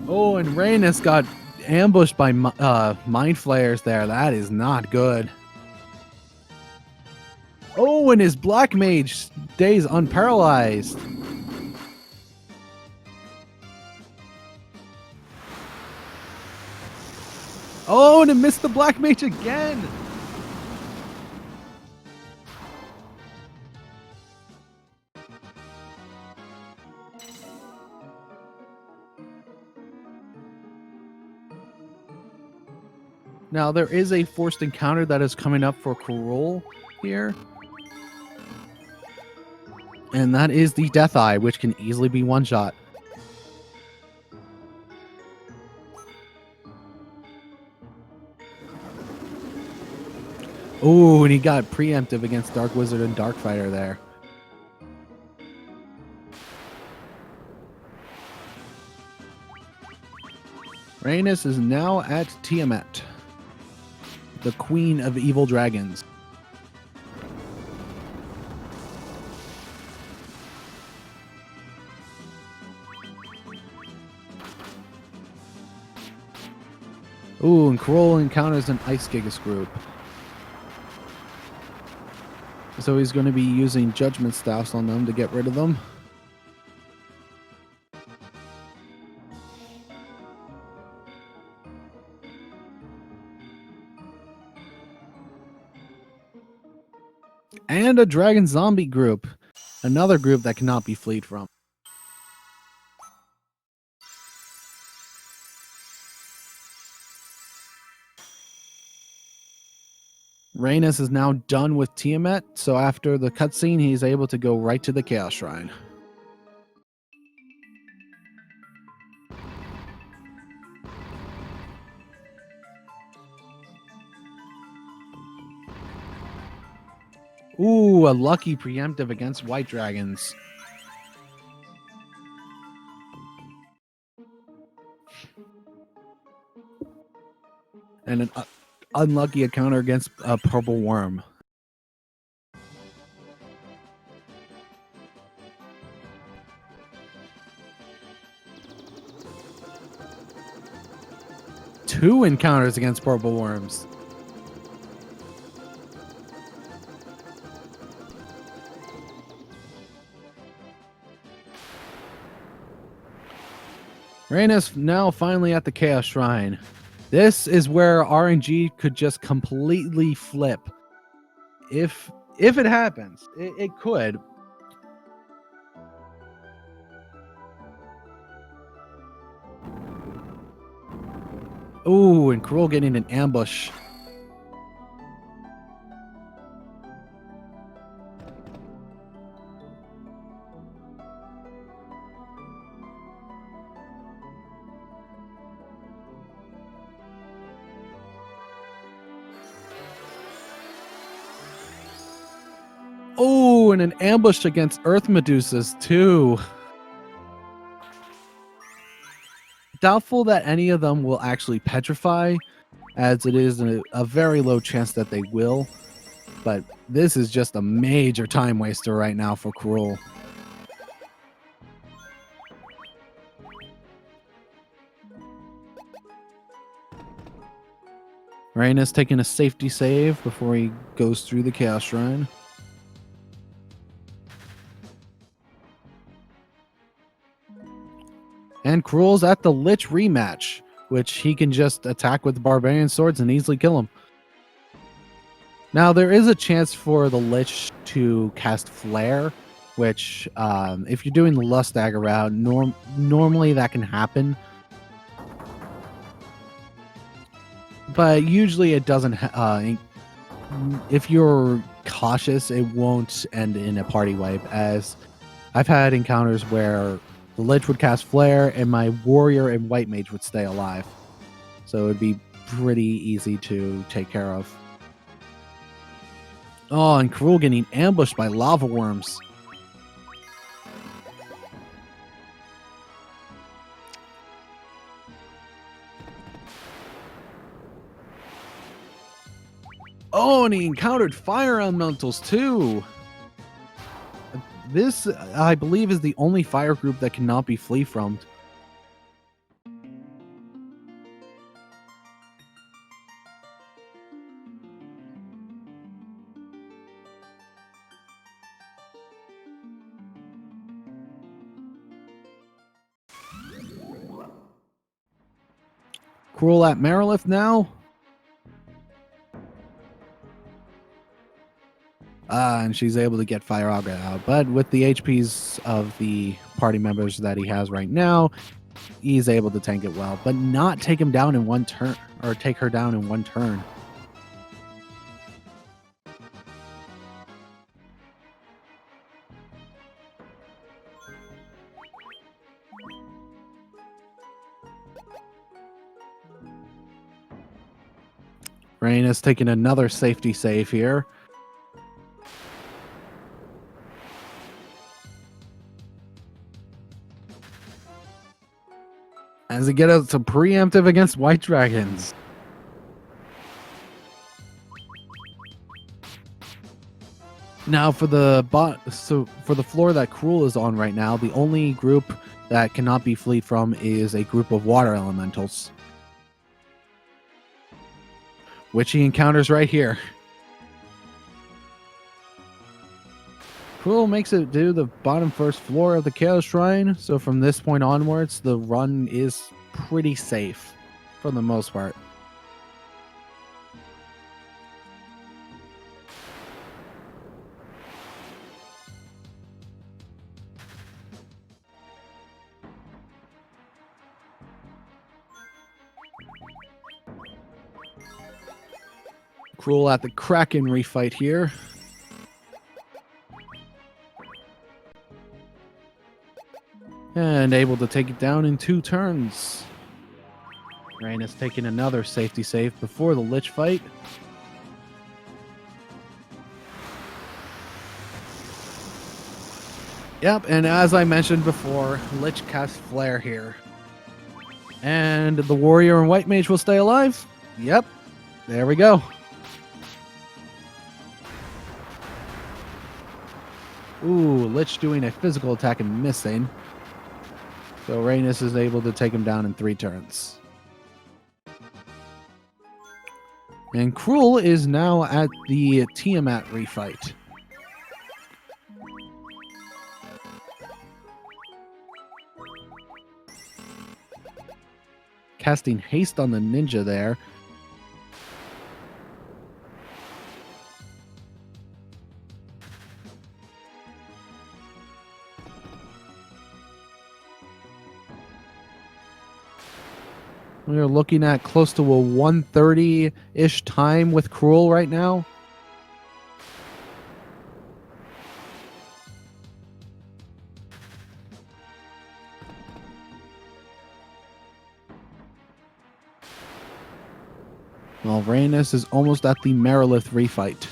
Oh, and Raeanus got ambushed by mind flayers there. That is not good. Oh, and his black mage stays unparalyzed. Oh, and it missed the black mage again. Now, there is a forced encounter that is coming up for Crrool here. And that is the Death Eye, which can easily be one-shot. Oh, and he got preemptive against Dark Wizard and Dark Fighter there. Raeanus is now at Tiamat, the Queen of Evil Dragons. Ooh, and Crrool encounters an Ice Gigas group. So he's going to be using Judgment Staffs on them to get rid of them. And a Dragon Zombie group. Another group that cannot be fleed from. Raeanus is now done with Tiamat, so after the cutscene, he's able to go right to the Chaos Shrine. Ooh, a lucky preemptive against white dragons. And an unlucky encounter against a purple worm. Two encounters against purple worms. Raeanus now finally at the Chaos Shrine. This is where RNG could just completely flip. If it happens, it could. Ooh, and Crrool getting an ambush. Oh, and an ambush against Earth Medusas too. Doubtful that any of them will actually petrify, as it is a very low chance that they will. But this is just a major time waster right now for Crrool. Raeanus taking a safety save before he goes through the Chaos Shrine. And Crrool's at the Lich rematch, which he can just attack with Barbarian Swords and easily kill him. Now, there is a chance for the Lich to cast Flare, which, if you're doing the Lust Dagger route, normally that can happen. But usually it doesn't. If you're cautious, it won't end in a party wipe, as I've had encounters where the Lich would cast Flare and my Warrior and White Mage would stay alive. So it would be pretty easy to take care of. Oh, and Crrool getting ambushed by lava worms. Oh, and he encountered fire elementals too. This, I believe, is the only fire group that cannot be flee from. Crrool at Marilith now. And she's able to get Fire Auga out. But with the HPs of the party members that he has right now, he's able to tank it well, but not take him down in one turn, or take her down in one turn. Raeanus taking another safety save here. As he gets out some preemptive against white dragons. Now for the for the floor that Crrool is on right now, the only group that cannot be fleed from is a group of water elementals, which he encounters right here. Crrool makes it to the bottom first floor of the Chaos Shrine, so from this point onwards, the run is pretty safe for the most part. Crrool at the Kraken refight here. And able to take it down in 2 turns. Raeanus taking another safety save before the Lich fight. Yep, and as I mentioned before, Lich casts Flare here. And the Warrior and White Mage will stay alive. Yep, there we go. Ooh, Lich doing a physical attack and missing. So Raeanus is able to take him down in 3 turns. And Crrool is now at the Tiamat refight. Casting haste on the ninja there. We are looking at close to a 1:30-ish time with Crrool right now. Well, Raeanus is almost at the Merilith refight.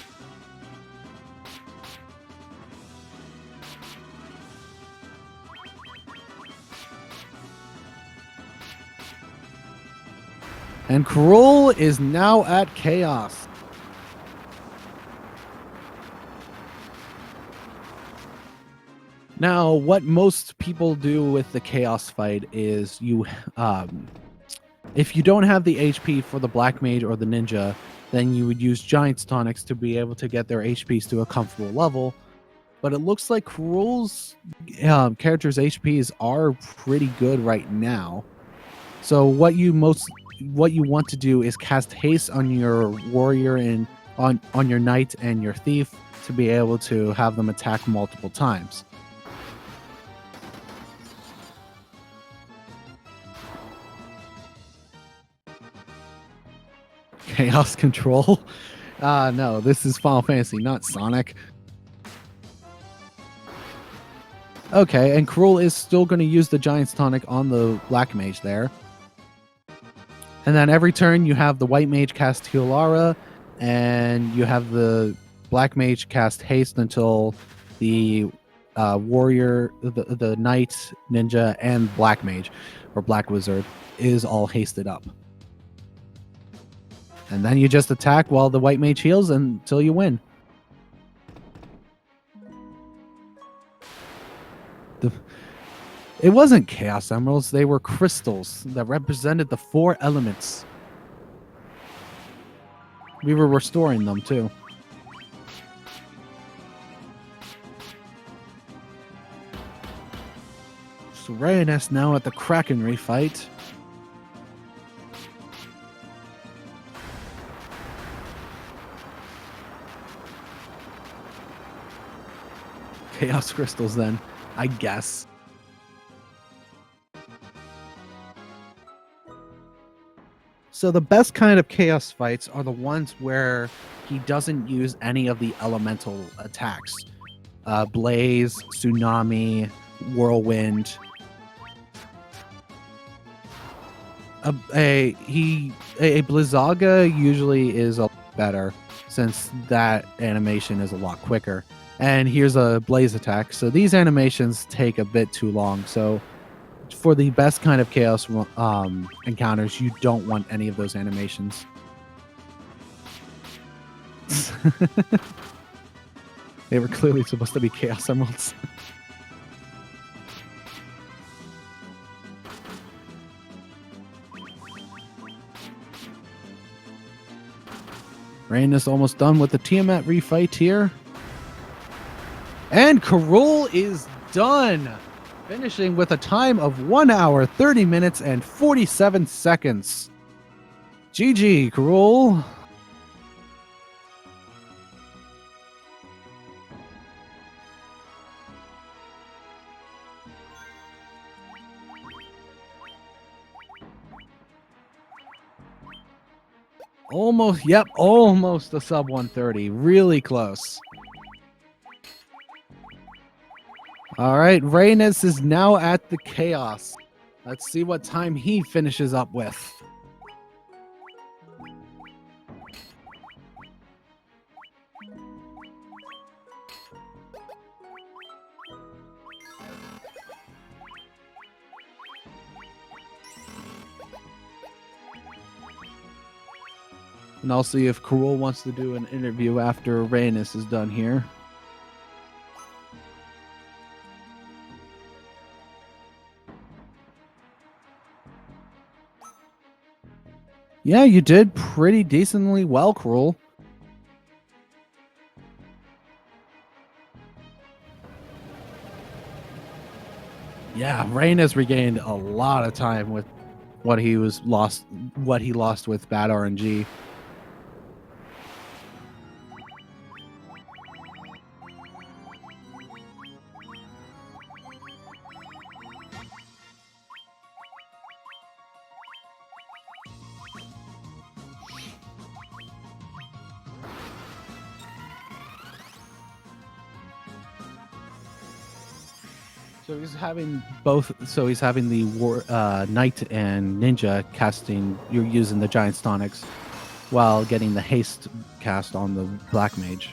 And Crrool is now at Chaos. Now, what most people do with the Chaos fight is if you don't have the HP for the Black Mage or the Ninja, then you would use Giant's Tonics to be able to get their HPs to a comfortable level. But it looks like Crrool's character's HPs are pretty good right now. So what you want to do is cast haste on your warrior and on your knight and your thief to be able to have them attack multiple times. Chaos control? No, this is Final Fantasy, not Sonic. Okay, and Crrool is still going to use the Giant's Tonic on the Black Mage there. And then every turn you have the White Mage cast Healara, and you have the Black Mage cast Haste until the Warrior, the Knight, Ninja, and Black Mage, or Black Wizard, is all hasted up. And then you just attack while the White Mage heals until you win. It wasn't Chaos Emeralds, they were crystals that represented the 4 elements. We were restoring them too. So Raeanus now at the Kraken refight. Chaos crystals then, I guess. So the best kind of chaos fights are the ones where he doesn't use any of the elemental attacks. Blaze, Tsunami, Whirlwind. A Blizzaga usually is a lot better since that animation is a lot quicker. And here's a Blaze attack. So these animations take a bit too long. So for the best kind of chaos encounters, you don't want any of those animations. They were clearly supposed to be Chaos Emeralds. Raeanus almost done with the Tiamat refight here. And Crrool is done, finishing with a time of 1 hour, 30 minutes, and 47 seconds. GG, Crrool. Almost, yep, almost a sub 130. Really close. All right, Raeanus is now at the chaos. Let's see what time he finishes up with. And I'll see if Crrool wants to do an interview after Raeanus is done here. Yeah, you did pretty decently well, Crrool. Yeah, Raeanus regained a lot of time with what he lost with bad RNG. So he's having both. So he's having the knight and ninja casting. You're using the giant tonics, while getting the haste cast on the black mage.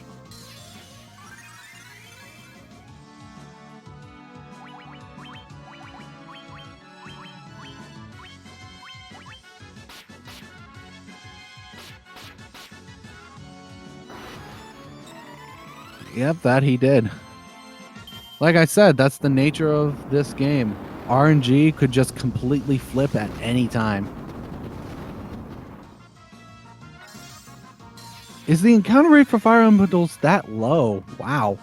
Yep, that he did. Like I said, that's the nature of this game. RNG could just completely flip at any time. Is the encounter rate for fire elementals that low? Wow.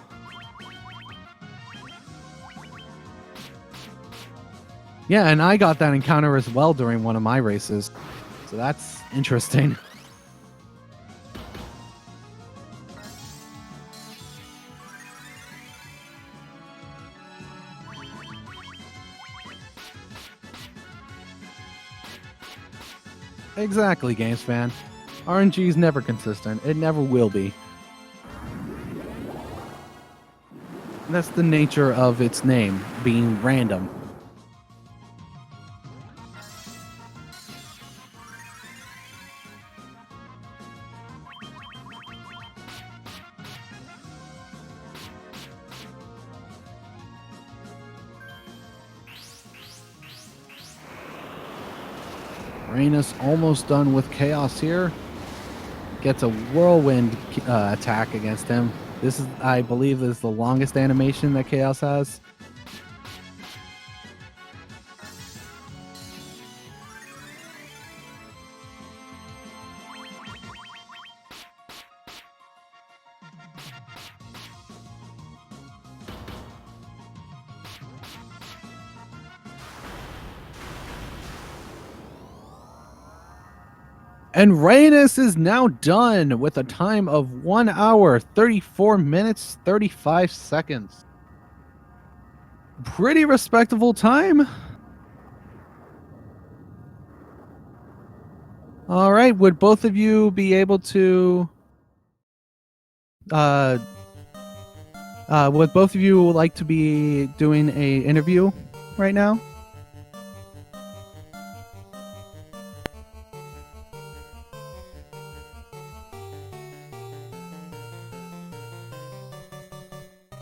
Yeah, and I got that encounter as well during one of my races. So that's interesting. Exactly, Games Fan. RNG is never consistent. It never will be. That's the nature of its name, being random. Raeanus almost done with Chaos here. Gets a whirlwind attack against him. This is, I believe, this is the longest animation that Chaos has. And Raeanus is now done with a time of 1 hour, 34 minutes, 35 seconds. Pretty respectable time. All right, would both of you be able to would both of you like to be doing a interview right now?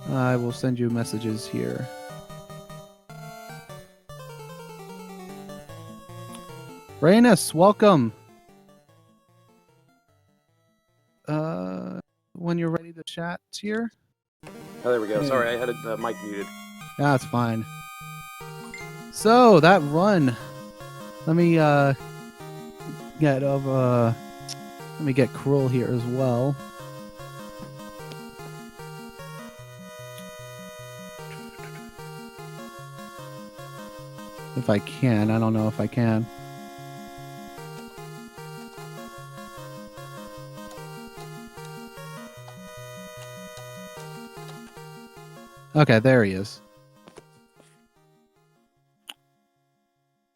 I will send you messages here. Raeanus, welcome. When you're ready to chat here. Oh, there we go. Sorry, I had the mic muted. That's fine. So that run, let me get Crrool here as well. If I can, I don't know if I can. Okay, there he is.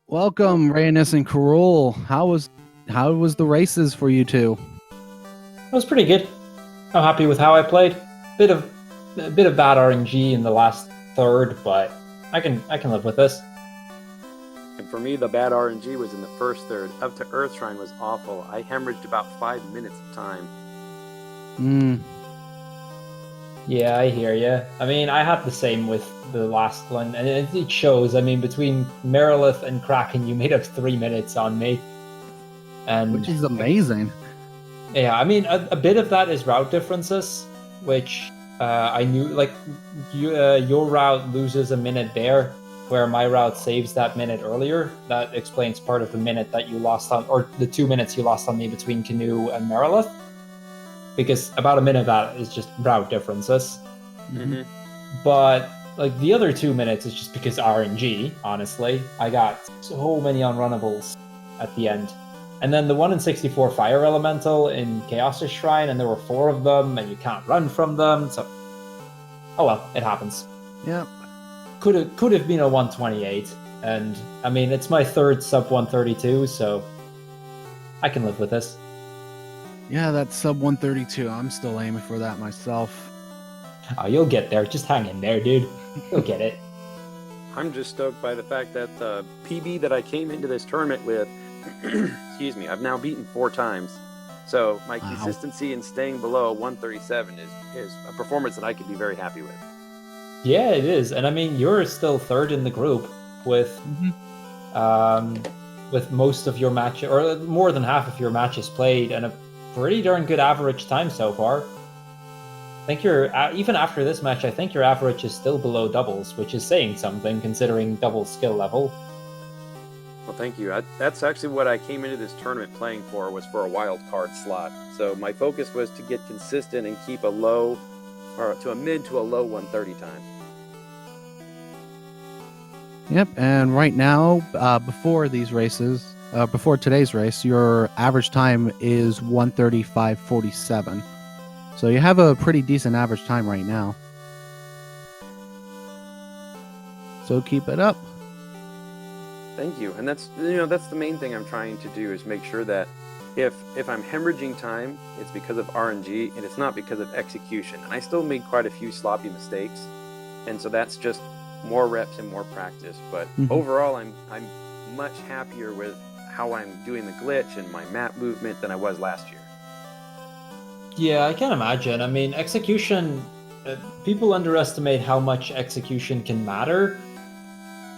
Welcome, Raeanus and Crrool. how was the races for you two? It was pretty good. I'm happy with how I played. A bit of bad RNG in the last third, but I can live with this. And for me, the bad RNG was in the first third. Up to Earth Shrine was awful. I hemorrhaged about 5 minutes of time. Yeah, I hear you. I mean, I had the same with the last one, and it shows. I mean, between Merilith and Kraken, you made up 3 minutes on me. And Which is amazing. Yeah, I mean, a bit of that is route differences, which I knew, like, your route loses a minute there, where my route saves that minute earlier. That explains part of the minute that you lost on, or the 2 minutes you lost on me between Canoe and Merilith, because about a minute of that is just route differences. Mm-hmm. But, like, the other 2 minutes is just because RNG, honestly. I got so many unrunnables at the end. And then the 1 in 64 Fire Elemental in Chaos' Shrine, and there were 4 of them, and you can't run from them, so... Oh well, it happens. Yep. Could have been a 128, and, I mean, it's my third sub 132, so... I can live with this. Yeah, that's sub 132. I'm still aiming for that myself. Oh, you'll get there. Just hang in there, dude. You'll get it. I'm just stoked by the fact that the PB that I came into this tournament with, excuse me, I've now beaten 4 times. So my consistency in staying below 137 is a performance that I could be very happy with. Yeah, it is. And I mean, you're still third in the group with most of your matches, or more than half of your matches played, and a pretty darn good average time so far. I think even after this match, I think your average is still below doubles, which is saying something considering double skill level. Well, thank you. That's actually what I came into this tournament playing for, was for a wild card slot. So my focus was to get consistent and keep a low, or to a mid to a low 130 time. Yep, and right now, before today's race, your average time is 1:35:47. So you have a pretty decent average time right now. So keep it up. Thank you. And that's the main thing I'm trying to do, is make sure that if I'm hemorrhaging time, it's because of RNG and it's not because of execution. And I still made quite a few sloppy mistakes, and so that's just more reps and more practice. But overall, I'm much happier with how I'm doing the glitch and my map movement than I was last year. Yeah, I can imagine. I mean, execution, people underestimate how much execution can matter.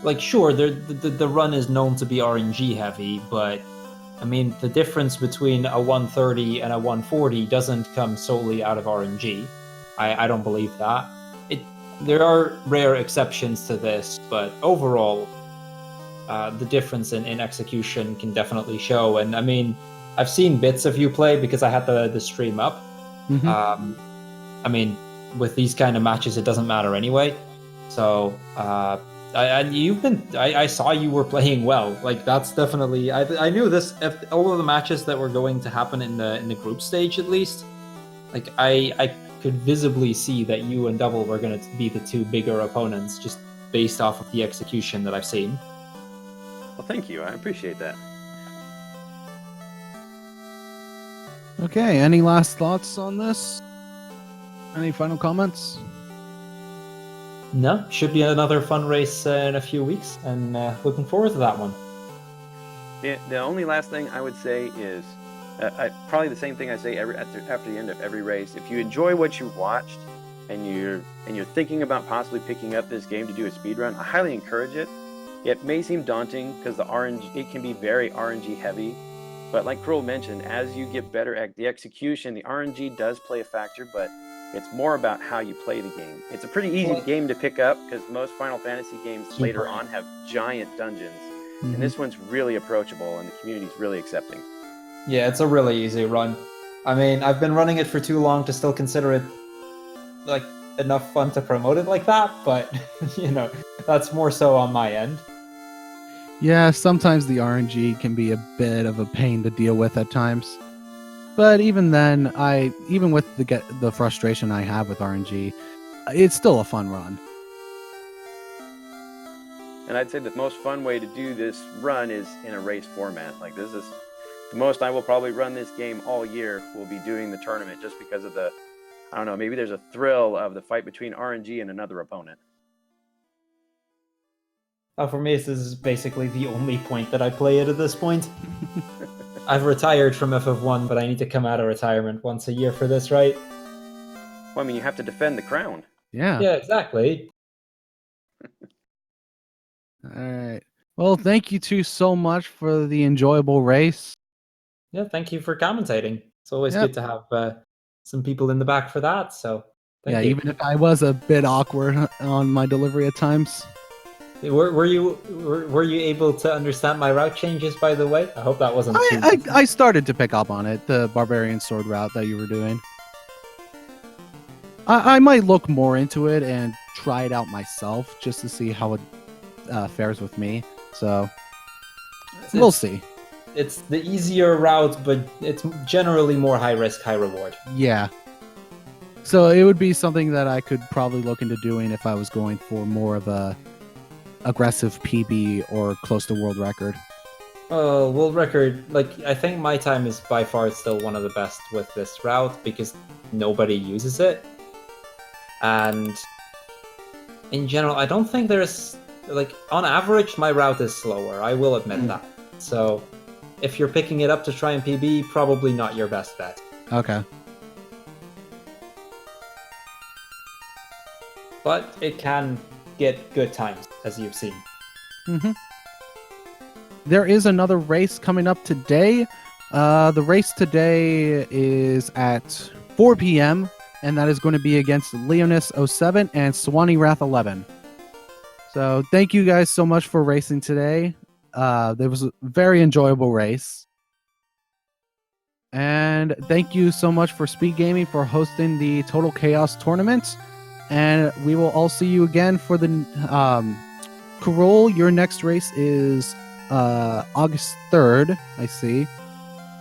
Like, sure, the run is known to be RNG heavy, but I mean, the difference between a 130 and a 140 doesn't come solely out of RNG. I don't believe that. There are rare exceptions to this, but overall, the difference in execution can definitely show. And I mean, I've seen bits of you play because I had the stream up. I mean, with these kind of matches, it doesn't matter anyway. So, I saw you were playing well. Like, that's definitely, I knew this. If all of the matches that were going to happen in the group stage, at least, like I could visibly see that you and Double were going to be the 2 bigger opponents, just based off of the execution that I've seen. Well, thank you. I appreciate that. Okay, any last thoughts on this? Any final comments? No, should be another fun race in a few weeks, and looking forward to that one. The only last thing I would say is probably the same thing I say after the end of every race. If you enjoy what you watched and you're thinking about possibly picking up this game to do a speed run, I highly encourage it. It may seem daunting because it can be very RNG heavy, but like Crrool mentioned, as you get better at the execution, the RNG does play a factor, but it's more about how you play the game. It's a pretty easy game to pick up because most Final Fantasy games later on have giant dungeons, and this one's really approachable and the community's really accepting. Yeah, it's a really easy run. I mean, I've been running it for too long to still consider it like enough fun to promote it like that, but that's more so on my end. Yeah, sometimes the RNG can be a bit of a pain to deal with at times. But even then, even with the frustration I have with RNG, it's still a fun run. And I'd say the most fun way to do this run is in a race format. Like, this is the most I will probably run this game all year will be doing the tournament, just because of the, I don't know, maybe there's a thrill of the fight between RNG and another opponent. For me, this is basically the only point that I play it at this point. I've retired from FF1, but I need to come out of retirement once a year for this, right? Well, I mean, you have to defend the crown. Yeah. Yeah, exactly. All right. Well, thank you two so much for the enjoyable race. Yeah, thank you for commentating. It's always Yep. good to have some people in the back for that. So, Yeah, thank you. even if I was a bit awkward on my delivery at times. Were you able to understand my route changes? By the way, I hope that wasn't too. I started to pick up on it, the barbarian sword route that you were doing. I might look more into it and try it out myself just to see how it fares with me. So we'll see. It's the easier route, but it's generally more high risk, high reward. Yeah. So it would be something that I could probably look into doing if I was going for more of a aggressive PB or close to world record. World record, like, I think my time is by far still one of the best with this route because nobody uses it. And in general, I don't think there's, like, on average, my route is slower. I will admit that. So if you're picking it up to try and PB, probably not your best bet. Okay. But it can get good times, as you've seen. Mm-hmm. There is another race coming up today. The race today is at 4 p.m., and that is going to be against Raeanus 07 and Swanee Wrath 11. So thank you guys so much for racing today. There was a very enjoyable race. And thank you so much for Speed Gaming for hosting the Total Chaos tournament. And we will all see you again for the Crrool. Your next race is August 3rd, I see.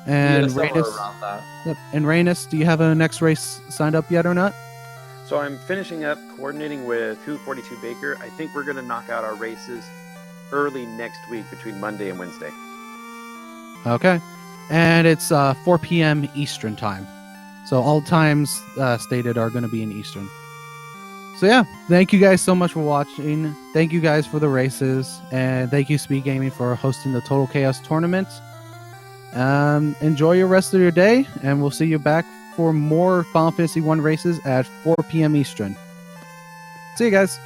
And Raeanus, around that. yep. And Raeanus, do you have a next race signed up yet or not? So I'm finishing up coordinating with 242 Baker. I think we're going to knock out our races early next week between Monday and Wednesday. Okay. And it's 4 p.m. Eastern time. So all times stated are going to be in Eastern. So yeah, thank you guys so much for watching. Thank you guys for the races. And thank you Speed Gaming for hosting the Total Chaos tournament. Enjoy your rest of your day. And we'll see you back for more Final Fantasy 1 races at 4 p.m. Eastern. See you guys.